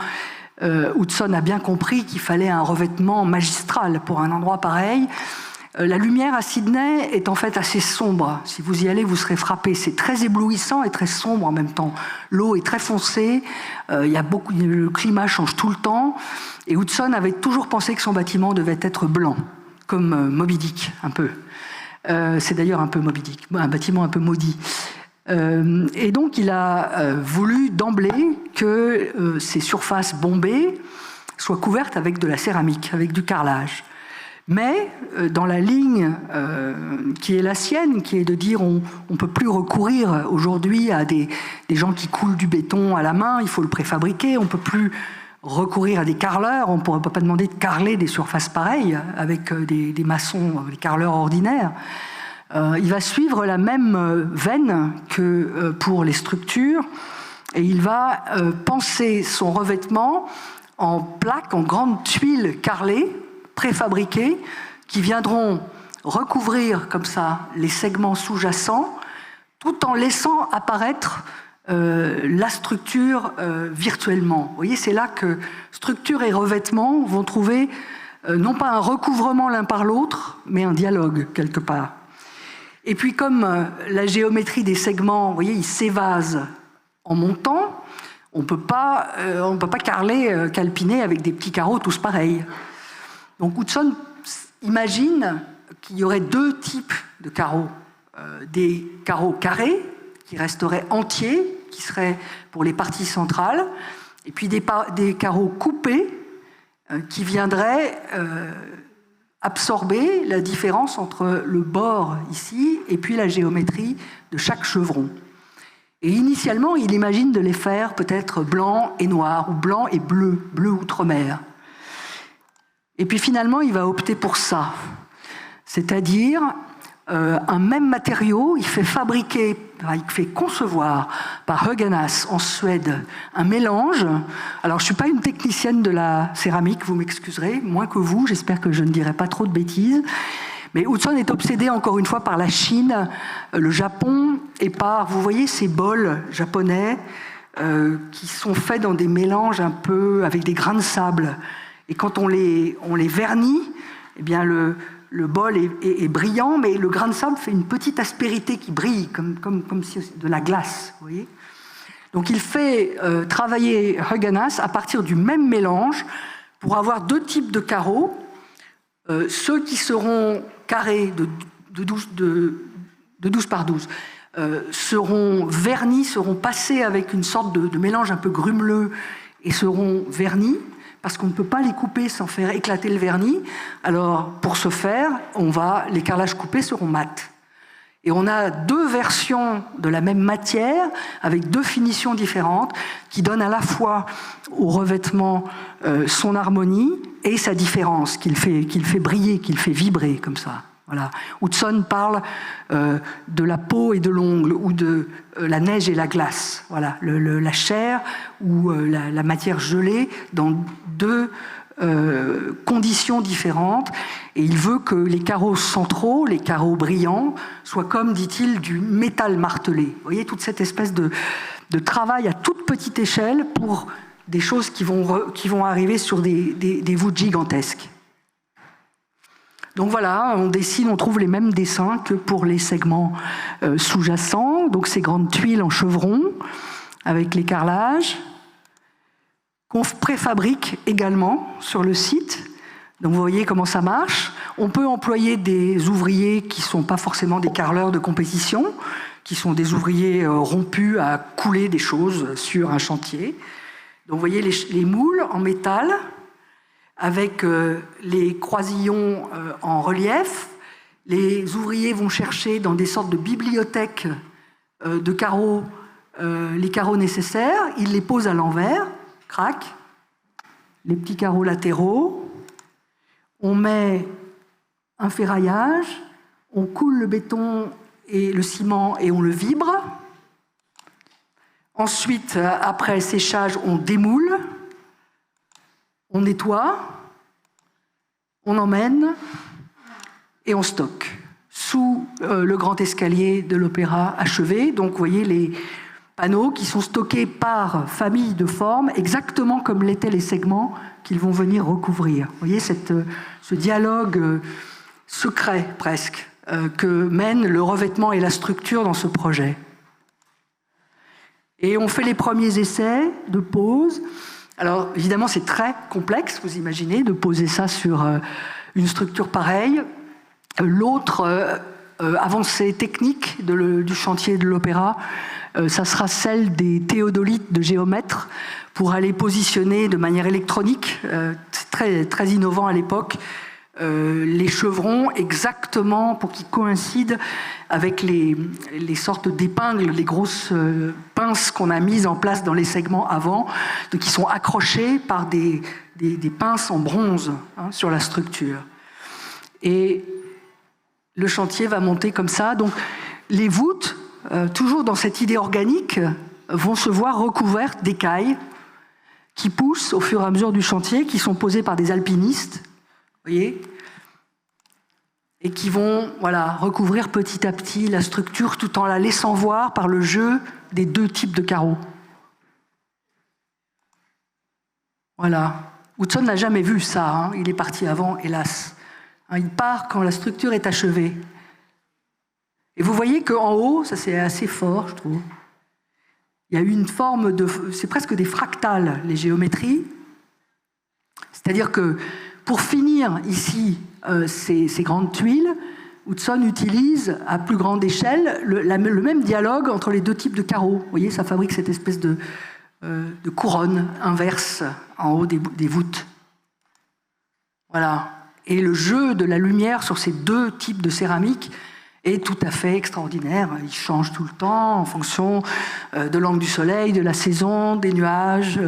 Hudson a bien compris qu'il fallait un revêtement magistral pour un endroit pareil. La lumière à Sydney est en fait assez sombre. Si vous y allez, vous serez frappé. C'est très éblouissant et très sombre en même temps. L'eau est très foncée. Le climat change tout le temps. Et Hudson avait toujours pensé que son bâtiment devait être blanc, comme Moby Dick, un peu. C'est d'ailleurs un peu Moby Dick, un bâtiment un peu maudit. Et donc il a voulu d'emblée que ces surfaces bombées soient couvertes avec de la céramique, avec du carrelage. Mais dans la ligne qui est la sienne, qui est de dire on ne peut plus recourir aujourd'hui à des gens qui coulent du béton à la main, il faut le préfabriquer, on ne peut plus recourir à des carreleurs, on ne peut pas demander de carreler des surfaces pareilles avec des maçons, des carreleurs ordinaires. Il va suivre la même veine que pour les structures et il va penser son revêtement en plaques, en grandes tuiles carrelées, préfabriquées, qui viendront recouvrir comme ça les segments sous-jacents, tout en laissant apparaître la structure virtuellement. Vous voyez, c'est là que structure et revêtement vont trouver non pas un recouvrement l'un par l'autre, mais un dialogue quelque part. Et puis comme la géométrie des segments, vous voyez, ils s'évasent en montant, on ne peut pas calpiner avec des petits carreaux tous pareils. Donc Hudson imagine qu'il y aurait deux types de carreaux. Des carreaux carrés, qui resteraient entiers, qui seraient pour les parties centrales, et puis des carreaux coupés, qui viendraient absorber la différence entre le bord ici et puis la géométrie de chaque chevron. Et initialement, il imagine de les faire peut-être blanc et noir, ou blanc et bleu, bleu outre-mer. Et puis finalement, il va opter pour ça. C'est-à-dire un même matériau, il fait concevoir par Höganäs en Suède un mélange. Alors je ne suis pas une technicienne de la céramique, vous m'excuserez, moins que vous, j'espère que je ne dirai pas trop de bêtises. Mais Hudson est obsédé encore une fois par la Chine, le Japon et par, vous voyez, ces bols japonais qui sont faits dans des mélanges un peu avec des grains de sable. Et quand on les vernit, eh bien le bol est brillant, mais le grain de sable fait une petite aspérité qui brille, comme si de la glace. Vous voyez. Donc il fait travailler Höganäs à partir du même mélange pour avoir deux types de carreaux. Ceux qui seront carrés de 12 par 12 seront vernis, seront passés avec une sorte de mélange un peu grumeleux et seront vernis, parce qu'on ne peut pas les couper sans faire éclater le vernis. Alors, pour ce faire, les carrelages coupés seront mat. Et on a deux versions de la même matière, avec deux finitions différentes, qui donnent à la fois au revêtement son harmonie et sa différence, qu'il fait briller, qu'il fait vibrer, comme ça. Voilà. Hudson parle de la peau et de l'ongle, ou de la neige et la glace. Voilà. La chair ou la matière gelée dans deux conditions différentes. Et il veut que les carreaux centraux, les carreaux brillants, soient comme, dit-il, du métal martelé. Vous voyez, toute cette espèce de travail à toute petite échelle pour des choses qui vont arriver sur des voûtes gigantesques. Donc voilà, on trouve les mêmes dessins que pour les segments sous-jacents, donc ces grandes tuiles en chevron, avec les carrelages, qu'on préfabrique également sur le site. Donc vous voyez comment ça marche. On peut employer des ouvriers qui ne sont pas forcément des carreleurs de compétition, qui sont des ouvriers rompus à couler des choses sur un chantier. Donc vous voyez les moules en métal, avec les croisillons en relief. Les ouvriers vont chercher dans des sortes de bibliothèques de carreaux les carreaux nécessaires. Ils les posent à l'envers, crac, les petits carreaux latéraux. On met un ferraillage, on coule le béton et le ciment et on le vibre. Ensuite, après séchage, on démoule. On nettoie, on emmène et on stocke sous le grand escalier de l'Opéra achevé. Donc vous voyez les panneaux qui sont stockés par famille de formes, exactement comme l'étaient les segments qu'ils vont venir recouvrir. Vous voyez ce dialogue secret presque que mènent le revêtement et la structure dans ce projet. Et on fait les premiers essais de pose. Alors, évidemment, c'est très complexe, vous imaginez, de poser ça sur une structure pareille. L'autre avancée technique du chantier de l'Opéra, ça sera celle des théodolites de géomètres pour aller positionner de manière électronique, très, très innovant à l'époque, les chevrons exactement pour qu'ils coïncident avec les sortes d'épingles, les grosses pinces qu'on a mises en place dans les segments avant, donc qui sont accrochées par des pinces en bronze sur la structure. Et le chantier va monter comme ça. Donc les voûtes, toujours dans cette idée organique, vont se voir recouvertes d'écailles qui poussent au fur et à mesure du chantier, qui sont posées par des alpinistes. Vous voyez ? et qui vont recouvrir petit à petit la structure tout en la laissant voir par le jeu des deux types de carreaux. Voilà. Hudson n'a jamais vu ça, hein. Il est parti avant, hélas. Il part quand la structure est achevée. Et vous voyez qu'en haut, ça c'est assez fort, je trouve, il y a une forme de... C'est presque des fractales, les géométries. C'est-à-dire que pour finir ici ces grandes tuiles, Hudson utilise à plus grande échelle le même dialogue entre les deux types de carreaux. Vous voyez, ça fabrique cette espèce de couronne inverse en haut des voûtes. Voilà. Et le jeu de la lumière sur ces deux types de céramique est tout à fait extraordinaire. Il change tout le temps en fonction de l'angle du soleil, de la saison, des nuages,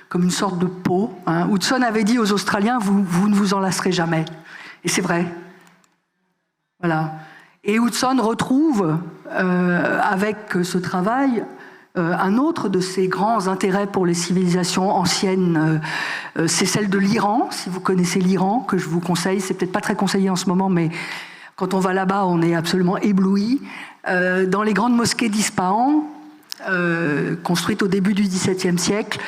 comme une sorte de peau. Hein. Hudson avait dit aux Australiens, vous ne vous en lasserez jamais. Et c'est vrai. Voilà. Et Hudson retrouve, avec ce travail, un autre de ses grands intérêts pour les civilisations anciennes, c'est celle de l'Iran. Si vous connaissez l'Iran, que je vous conseille, c'est peut-être pas très conseillé en ce moment, mais quand on va là-bas, on est absolument ébloui. Dans les grandes mosquées d'Ispahan, construites au début du XVIIe siècle,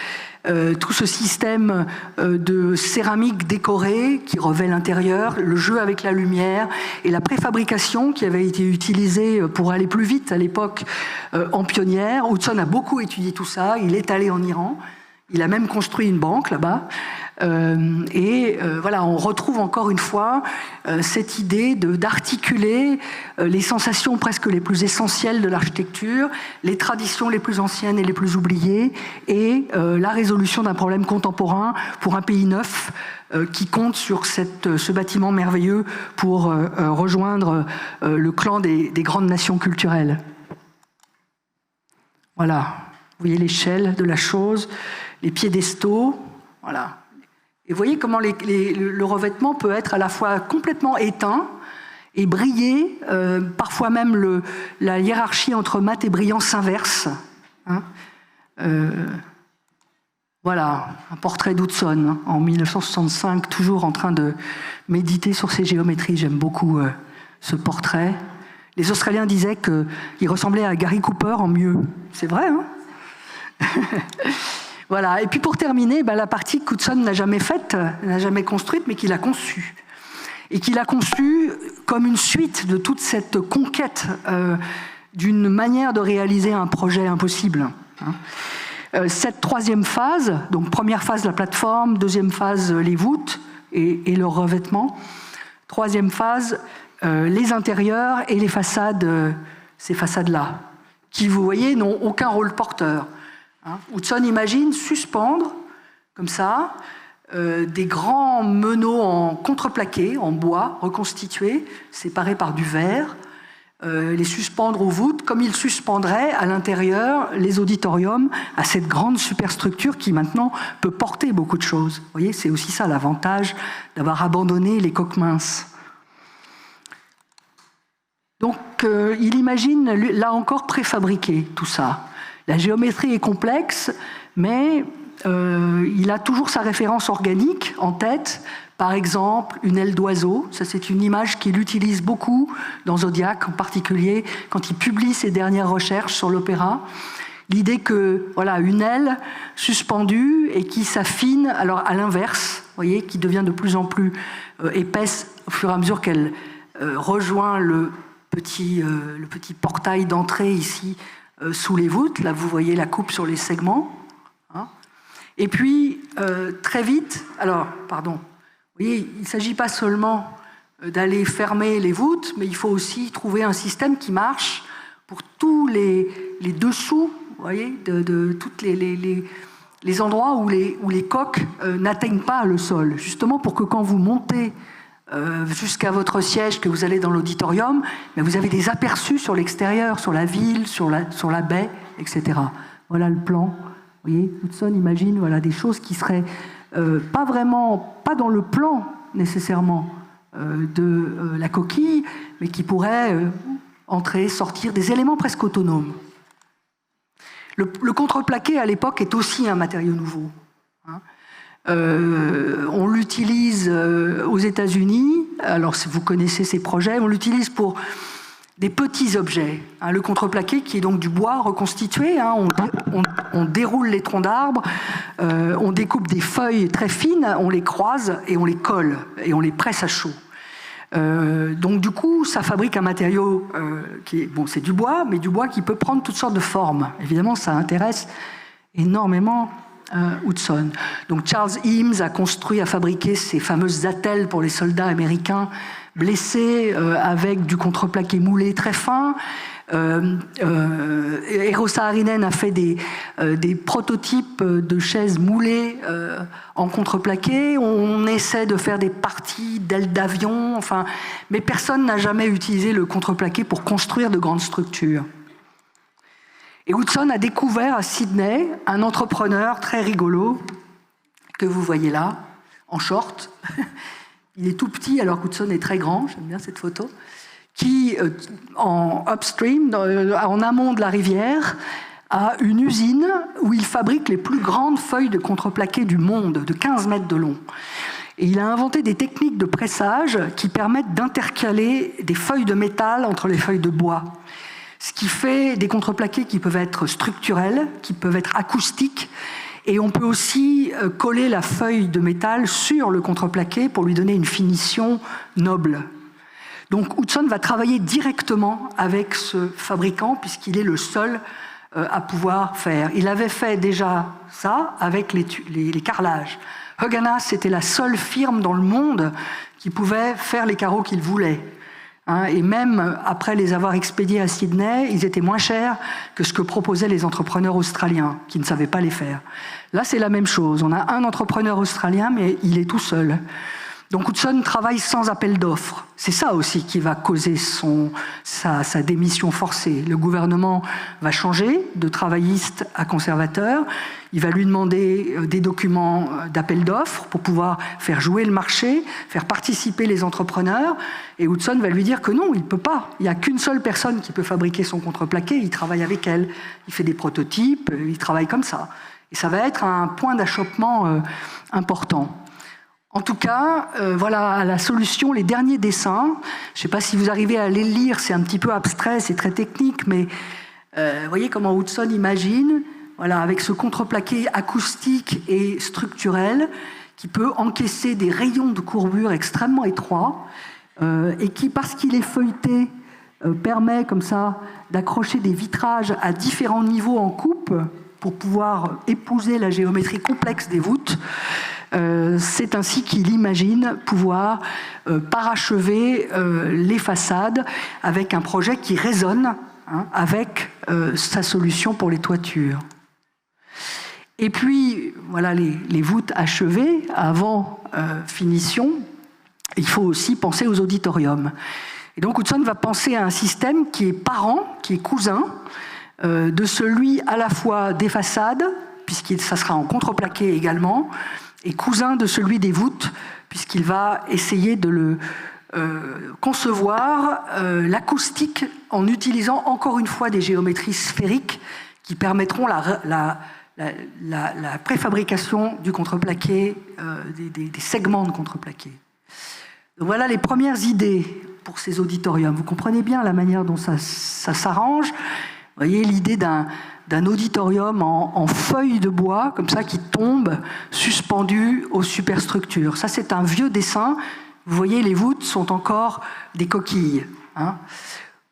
tout ce système de céramique décorée qui revêt l'intérieur, le jeu avec la lumière et la préfabrication qui avait été utilisée pour aller plus vite à l'époque en pionnière. Hudson a beaucoup étudié tout ça, il est allé en Iran, il a même construit une banque là-bas. Voilà, on retrouve encore une fois cette idée d'articuler les sensations presque les plus essentielles de l'architecture, les traditions les plus anciennes et les plus oubliées, et la résolution d'un problème contemporain pour un pays neuf qui compte sur ce bâtiment merveilleux pour rejoindre le clan des grandes nations culturelles. Voilà, vous voyez l'échelle de la chose, les piédestaux, voilà. Et vous voyez comment le revêtement peut être à la fois complètement éteint et briller, parfois même la hiérarchie entre mat et brillant s'inverse. Hein. Voilà, un portrait d'Hudson en 1965, toujours en train de méditer sur ses géométries. J'aime beaucoup ce portrait. Les Australiens disaient qu'il ressemblait à Gary Cooper en mieux. C'est vrai, hein? Voilà. Et puis pour terminer, la partie qu'Hudson n'a jamais faite, n'a jamais construite, mais qu'il a conçue. Et qu'il a conçue comme une suite de toute cette conquête d'une manière de réaliser un projet impossible. Cette troisième phase, donc première phase la plateforme, deuxième phase les voûtes et leur revêtement, troisième phase les intérieurs et les façades, ces façades-là, qui, vous voyez, n'ont aucun rôle porteur. Hudson imagine suspendre, comme ça, des grands meneaux en contreplaqué, en bois, reconstitués, séparés par du verre, les suspendre aux voûtes, comme il suspendrait à l'intérieur les auditoriums à cette grande superstructure qui maintenant peut porter beaucoup de choses. Vous voyez, c'est aussi ça l'avantage d'avoir abandonné les coques minces. Donc, il imagine, là encore, préfabriquer tout ça. La géométrie est complexe, mais il a toujours sa référence organique en tête. Par exemple, une aile d'oiseau. Ça, c'est une image qu'il utilise beaucoup dans Zodiac, en particulier quand il publie ses dernières recherches sur l'opéra. L'idée que, voilà, une aile suspendue et qui s'affine, alors à l'inverse, vous voyez, qui devient de plus en plus épaisse au fur et à mesure qu'elle rejoint le petit portail d'entrée ici, sous les voûtes. Là, vous voyez la coupe sur les segments. Hein. Et puis, très vite, alors, pardon, vous voyez, il ne s'agit pas seulement d'aller fermer les voûtes, mais il faut aussi trouver un système qui marche pour tous les dessous, vous voyez, de tous les endroits où les coques n'atteignent pas le sol, justement pour que quand vous montez jusqu'à votre siège, que vous allez dans l'auditorium, mais vous avez des aperçus sur l'extérieur, sur la ville, sur la baie, etc. Voilà le plan. Vous voyez, Hudson imagine, voilà, des choses qui seraient pas dans le plan nécessairement de la coquille, mais qui pourraient entrer, sortir, des éléments presque autonomes. Le contreplaqué à l'époque est aussi un matériau nouveau. Hein. On l'utilise aux États-Unis. Alors, si vous connaissez ces projets, on l'utilise pour des petits objets. Le contreplaqué, qui est donc du bois reconstitué. On déroule les troncs d'arbres, on découpe des feuilles très fines, on les croise et on les colle et on les presse à chaud. Donc du coup, ça fabrique un matériau qui est, bon, c'est du bois, mais du bois qui peut prendre toutes sortes de formes. Évidemment, ça intéresse énormément Hudson. Donc Charles Eames a fabriqué ces fameuses attelles pour les soldats américains blessés avec du contreplaqué moulé très fin. Eero Saarinen a fait des prototypes de chaises moulées en contreplaqué. On essaie de faire des parties d'ailes d'avion, enfin, mais personne n'a jamais utilisé le contreplaqué pour construire de grandes structures. Et Hudson a découvert à Sydney un entrepreneur très rigolo que vous voyez là, en short. Il est tout petit alors qu'Hudson est très grand, j'aime bien cette photo, qui, en upstream, en amont de la rivière, a une usine où il fabrique les plus grandes feuilles de contreplaqué du monde, de 15 mètres de long. Et il a inventé des techniques de pressage qui permettent d'intercaler des feuilles de métal entre les feuilles de bois. Ce qui fait des contreplaqués qui peuvent être structurels, qui peuvent être acoustiques, et on peut aussi coller la feuille de métal sur le contreplaqué pour lui donner une finition noble. Donc Hudson va travailler directement avec ce fabricant puisqu'il est le seul à pouvoir faire. Il avait fait déjà ça avec les carrelages. Höganäs était la seule firme dans le monde qui pouvait faire les carreaux qu'il voulait. Et même après les avoir expédiés à Sydney, ils étaient moins chers que ce que proposaient les entrepreneurs australiens, qui ne savaient pas les faire. Là, c'est la même chose. On a un entrepreneur australien, mais il est tout seul. Donc Hudson travaille sans appel d'offres. C'est ça aussi qui va causer sa démission forcée. Le gouvernement va changer de travailliste à conservateur. Il va lui demander des documents d'appel d'offres pour pouvoir faire jouer le marché, faire participer les entrepreneurs. Et Hudson va lui dire que non, il ne peut pas. Il n'y a qu'une seule personne qui peut fabriquer son contreplaqué. Il travaille avec elle. Il fait des prototypes. Il travaille comme ça. Et ça va être un point d'achoppement important. En tout cas, voilà la solution, les derniers dessins. Je ne sais pas si vous arrivez à les lire, c'est un petit peu abstrait, c'est très technique, mais voyez comment Hudson imagine, voilà, avec ce contreplaqué acoustique et structurel, qui peut encaisser des rayons de courbure extrêmement étroits, et qui, parce qu'il est feuilleté, permet comme ça d'accrocher des vitrages à différents niveaux en coupe, pour pouvoir épouser la géométrie complexe des voûtes. C'est ainsi qu'il imagine pouvoir parachever les façades avec un projet qui résonne avec sa solution pour les toitures. Et puis, voilà les voûtes achevées avant finition. Il faut aussi penser aux auditoriums. Et donc Hudson va penser à un système qui est parent, qui est cousin, de celui à la fois des façades, puisque ça sera en contreplaqué également, et cousin de celui des voûtes, puisqu'il va essayer de le concevoir l'acoustique en utilisant encore une fois des géométries sphériques qui permettront la préfabrication du contreplaqué, des segments de contreplaqué. Donc voilà les premières idées pour ces auditoriums. Vous comprenez bien la manière dont ça s'arrange. Vous voyez l'idée d'un auditorium en feuilles de bois, comme ça, qui tombe, suspendu aux superstructures. Ça, c'est un vieux dessin. Vous voyez, les voûtes sont encore des coquilles.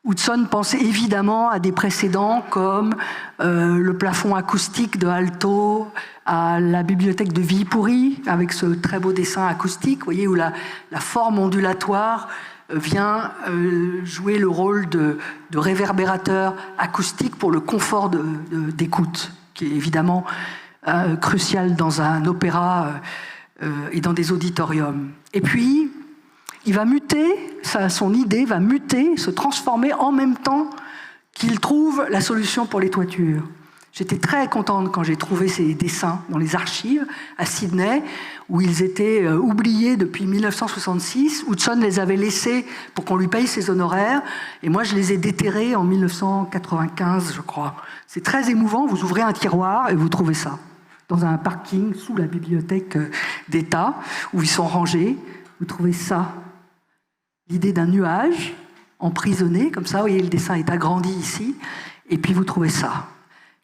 Hudson pensait évidemment à des précédents comme le plafond acoustique de Aalto, à la bibliothèque de Viipuri, avec ce très beau dessin acoustique, vous voyez, où la forme ondulatoire vient jouer le rôle de réverbérateur acoustique pour le confort d'écoute, qui est évidemment crucial dans un opéra et dans des auditoriums. Et puis, il va muter, son idée va muter, se transformer en même temps qu'il trouve la solution pour les toitures. J'étais très contente quand j'ai trouvé ces dessins dans les archives à Sydney, où ils étaient oubliés depuis 1966. Hudson les avait laissés pour qu'on lui paye ses honoraires, et moi je les ai déterrés en 1995, je crois. C'est très émouvant, vous ouvrez un tiroir et vous trouvez ça. dans un parking sous la bibliothèque d'État, où ils sont rangés. Vous trouvez ça, l'idée d'un nuage emprisonné, comme ça, vous voyez, le dessin est agrandi ici, et puis vous trouvez ça,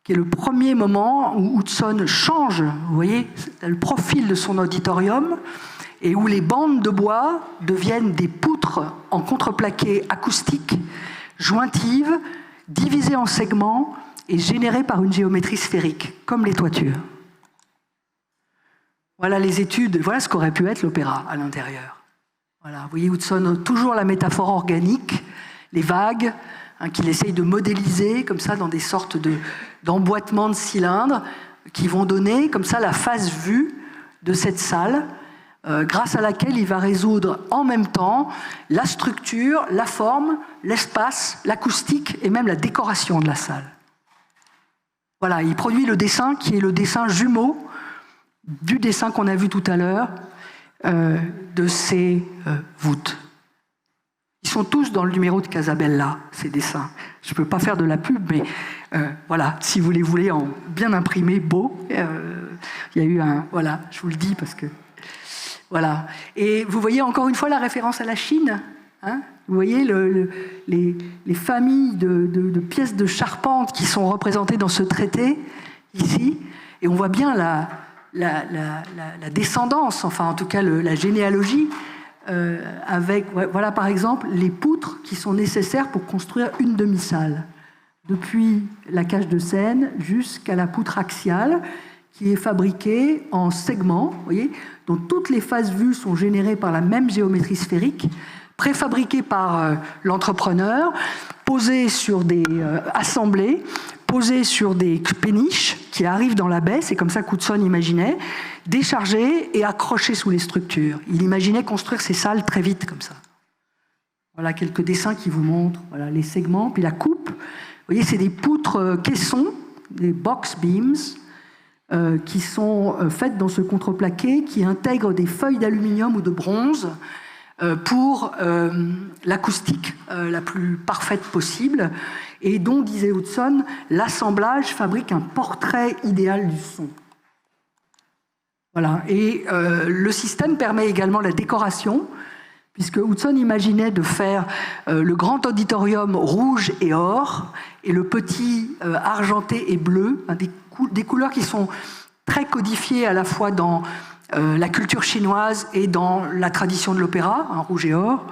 qui est le premier moment où Hudson change, vous voyez, le profil de son auditorium, et où les bandes de bois deviennent des poutres en contreplaqué acoustique, jointives, divisées en segments et générées par une géométrie sphérique, comme les toitures. Voilà les études, voilà ce qu'aurait pu être l'opéra à l'intérieur. Voilà, vous voyez Hudson, toujours la métaphore organique, les vagues, qu'il essaye de modéliser comme ça dans des sortes d'emboîtements de cylindres qui vont donner comme ça la face vue de cette salle, grâce à laquelle il va résoudre en même temps la structure, la forme, l'espace, l'acoustique et même la décoration de la salle. Voilà, il produit le dessin qui est le dessin jumeau du dessin qu'on a vu tout à l'heure de ces voûtes. Ils sont tous dans le numéro de Casabella, ces dessins. Je ne peux pas faire de la pub, mais voilà, si vous les voulez en bien imprimé, beau, il y a eu un... Voilà, je vous le dis parce que... Voilà. Et vous voyez encore une fois la référence à la Chine. Hein, vous voyez les familles de pièces de charpente qui sont représentées dans ce traité, ici. Et on voit bien la descendance, enfin en tout cas la généalogie, avec, voilà par exemple, les poutres qui sont nécessaires pour construire une demi-salle. Depuis la cage de Seine jusqu'à la poutre axiale, qui est fabriquée en segments, vous voyez, dont toutes les faces vues sont générées par la même géométrie sphérique, préfabriquée par l'entrepreneur, posée sur des assemblées, posée sur des péniches qui arrivent dans la baie, c'est comme ça qu'Hudson imaginait, déchargées et accrochées sous les structures. Il imaginait construire ces salles très vite comme ça. Voilà quelques dessins qui vous montrent voilà, les segments, puis la coupe. Vous voyez, c'est des poutres caissons, des box beams, qui sont faites dans ce contreplaqué, qui intègrent des feuilles d'aluminium ou de bronze pour l'acoustique la plus parfaite possible, et dont, disait Hudson, l'assemblage fabrique un portrait idéal du son. Voilà. Et le système permet également la décoration, puisque Hudson imaginait de faire le grand auditorium rouge et or, et le petit argenté et bleu, des couleurs qui sont très codifiées à la fois dans la culture chinoise et dans la tradition de l'opéra, rouge et or,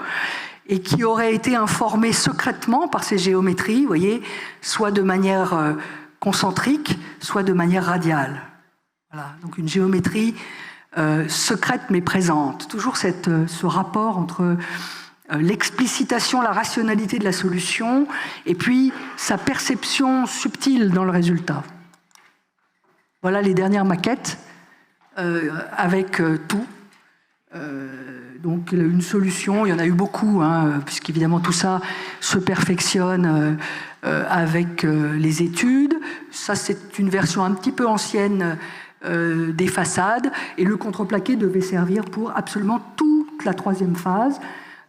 et qui auraient été informées secrètement par ces géométries, vous voyez, soit de manière concentrique, soit de manière radiale. Voilà, donc une géométrie secrète mais présente. Toujours ce rapport entre l'explicitation, la rationalité de la solution, et puis sa perception subtile dans le résultat. Voilà les dernières maquettes avec tout. Donc une solution, il y en a eu beaucoup, hein, puisqu'évidemment tout ça se perfectionne avec les études. Ça, c'est une version un petit peu ancienne des façades, et le contreplaqué devait servir pour absolument toute la troisième phase.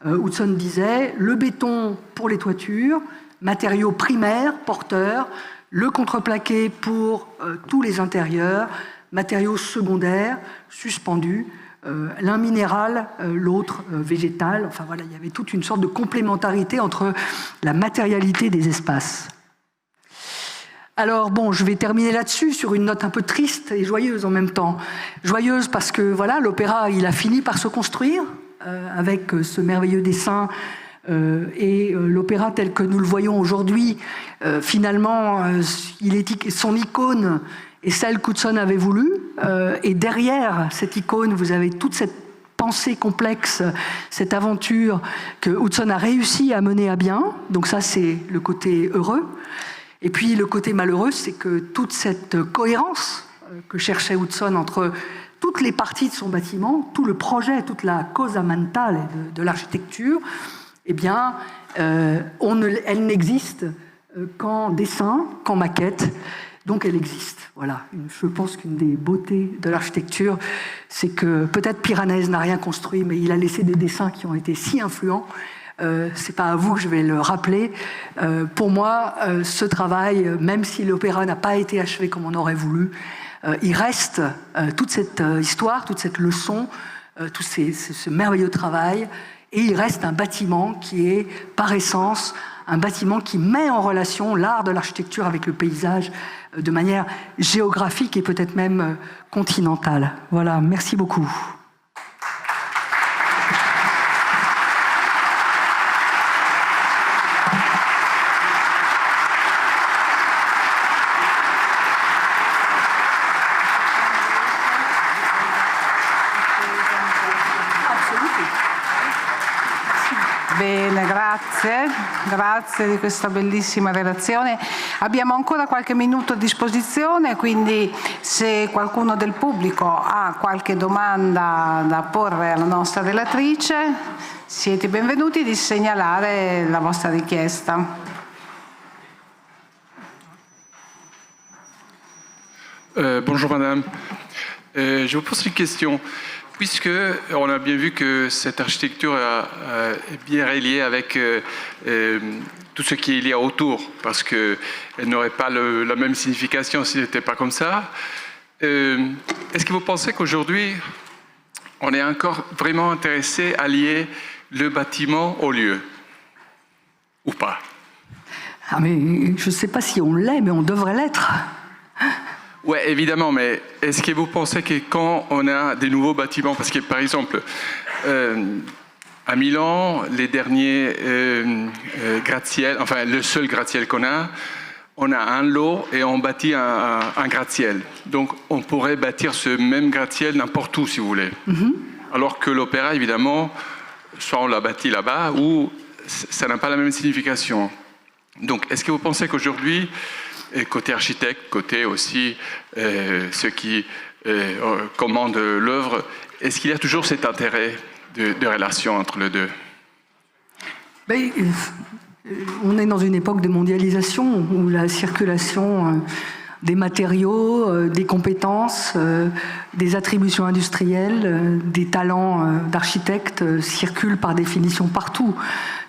Hudson disait, le béton pour les toitures, matériaux primaires, porteurs, le contreplaqué pour tous les intérieurs, matériaux secondaires, suspendus, l'un minéral, l'autre végétal. Enfin voilà, il y avait toute une sorte de complémentarité entre la matérialité des espaces. Alors bon, je vais terminer là-dessus sur une note un peu triste et joyeuse en même temps. Joyeuse parce que voilà, l'opéra, il a fini par se construire avec ce merveilleux dessin et l'opéra tel que nous le voyons aujourd'hui. Finalement, son icône est celle qu'Hudson avait voulu. Et derrière cette icône, vous avez toute cette pensée complexe, cette aventure que Hudson a réussi à mener à bien. Donc ça, c'est le côté heureux. Et puis le côté malheureux, c'est que toute cette cohérence que cherchait Hudson entre toutes les parties de son bâtiment, tout le projet, toute la cosa mentale de l'architecture, eh bien, elle n'existe qu'en dessin, qu'en maquette. Donc elle existe. Voilà. Je pense qu'une des beautés de l'architecture, c'est que peut-être Piranèse n'a rien construit, mais il a laissé des dessins qui ont été si influents. C'est pas à vous que je vais le rappeler. Pour moi, ce travail, même si l'opéra n'a pas été achevé comme on aurait voulu, il reste toute cette histoire, toute cette leçon, tout ce merveilleux travail, et il reste un bâtiment qui est, par essence, un bâtiment qui met en relation l'art de l'architecture avec le paysage de manière géographique et peut-être même continentale. Voilà, merci beaucoup. Bene, grazie di questa bellissima relazione. Abbiamo ancora qualche minuto a disposizione, quindi se qualcuno del pubblico ha qualche domanda da porre alla nostra relatrice, siete benvenuti di segnalare la vostra richiesta. Bonjour madame, je vous pose une question. Puisque on a bien vu que cette architecture est bien reliée avec tout ce qu'il y a autour, parce qu'elle n'aurait pas la même signification si ce n'était pas comme ça. Est-ce que vous pensez qu'aujourd'hui, on est encore vraiment intéressé à lier le bâtiment au lieu, ou pas? Ah mais je ne sais pas si on l'est, mais on devrait l'être. Oui, évidemment, mais est-ce que vous pensez que quand on a des nouveaux bâtiments, parce que par exemple, à Milan, les derniers gratte-ciel, enfin le seul gratte-ciel qu'on a, on a un lot et on bâtit un gratte-ciel. Donc on pourrait bâtir ce même gratte-ciel n'importe où, si vous voulez. Mm-hmm. Alors que l'opéra, évidemment, soit on l'a bâti là-bas, ou ça n'a pas la même signification. Donc est-ce que vous pensez qu'aujourd'hui, et côté architecte, côté aussi ceux qui commandent l'œuvre, est-ce qu'il y a toujours cet intérêt de relation entre les deux? Ben, on est dans une époque de mondialisation où la circulation des matériaux, des compétences, des attributions industrielles, des talents d'architectes circulent par définition partout.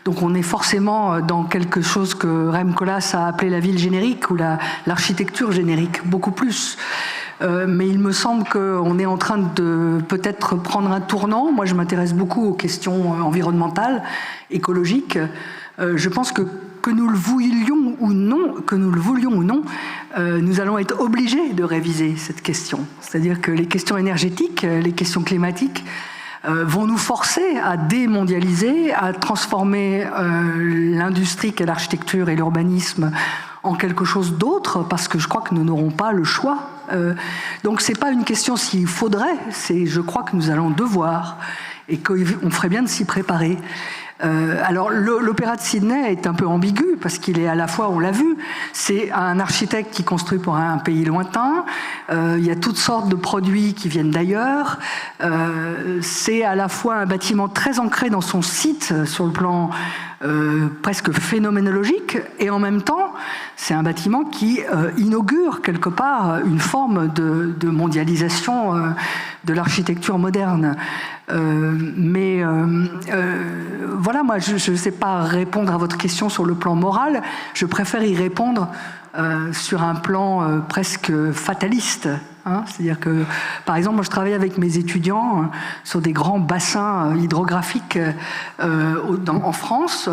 Donc on est forcément dans quelque chose que Rem Koolhaas a appelé la ville générique ou l'architecture générique, beaucoup plus. Mais il me semble qu'on est en train de peut-être prendre un tournant. Moi, je m'intéresse beaucoup aux questions environnementales, écologiques. Je pense que nous le voulions ou non, nous allons être obligés de réviser cette question. C'est-à-dire que les questions énergétiques, les questions climatiques, vont nous forcer à démondialiser, à transformer l'industrie qu'est l'architecture et l'urbanisme en quelque chose d'autre, parce que je crois que nous n'aurons pas le choix. Donc c'est pas une question s'il faudrait, c'est je crois que nous allons devoir, et qu'on ferait bien de s'y préparer. Alors l'opéra de Sydney est un peu ambigu parce qu'il est à la fois, on l'a vu, c'est un architecte qui construit pour un pays lointain, il y a toutes sortes de produits qui viennent d'ailleurs, c'est à la fois un bâtiment très ancré dans son site sur le plan presque phénoménologique, et en même temps c'est un bâtiment qui inaugure quelque part une forme de mondialisation de l'architecture moderne. Voilà, moi je ne sais pas répondre à votre question sur le plan moral, je préfère y répondre sur un plan presque fataliste. Hein, c'est-à-dire que, par exemple, moi je travaille avec mes étudiants sur des grands bassins hydrographiques en France,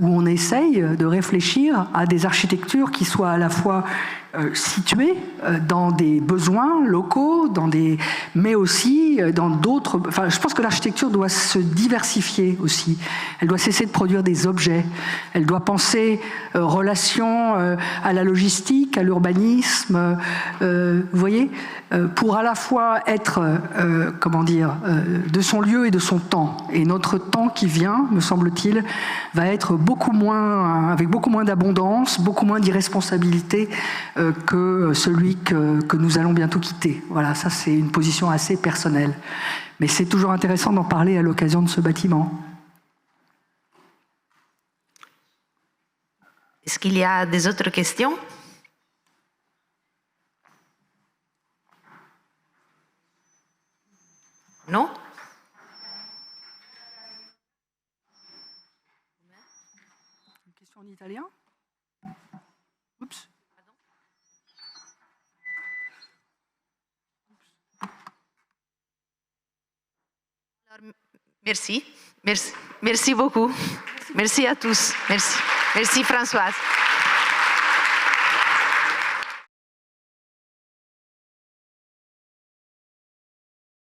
où on essaye de réfléchir à des architectures qui soient à la fois situées dans des besoins locaux, mais aussi dans d'autres... Enfin, je pense que l'architecture doit se diversifier aussi. Elle doit cesser de produire des objets. Elle doit penser relation à la logistique, à l'urbanisme. Vous voyez, pour à la fois être, de son lieu et de son temps. Et notre temps qui vient, me semble-t-il, va être avec beaucoup moins d'abondance, beaucoup moins d'irresponsabilité que celui que nous allons bientôt quitter. Voilà, ça c'est une position assez personnelle. Mais c'est toujours intéressant d'en parler à l'occasion de ce bâtiment. Est-ce qu'il y a des autres questions? Non? Une question en italien? Oups. Merci. Merci. Merci beaucoup. Merci à tous. Merci. Merci Françoise.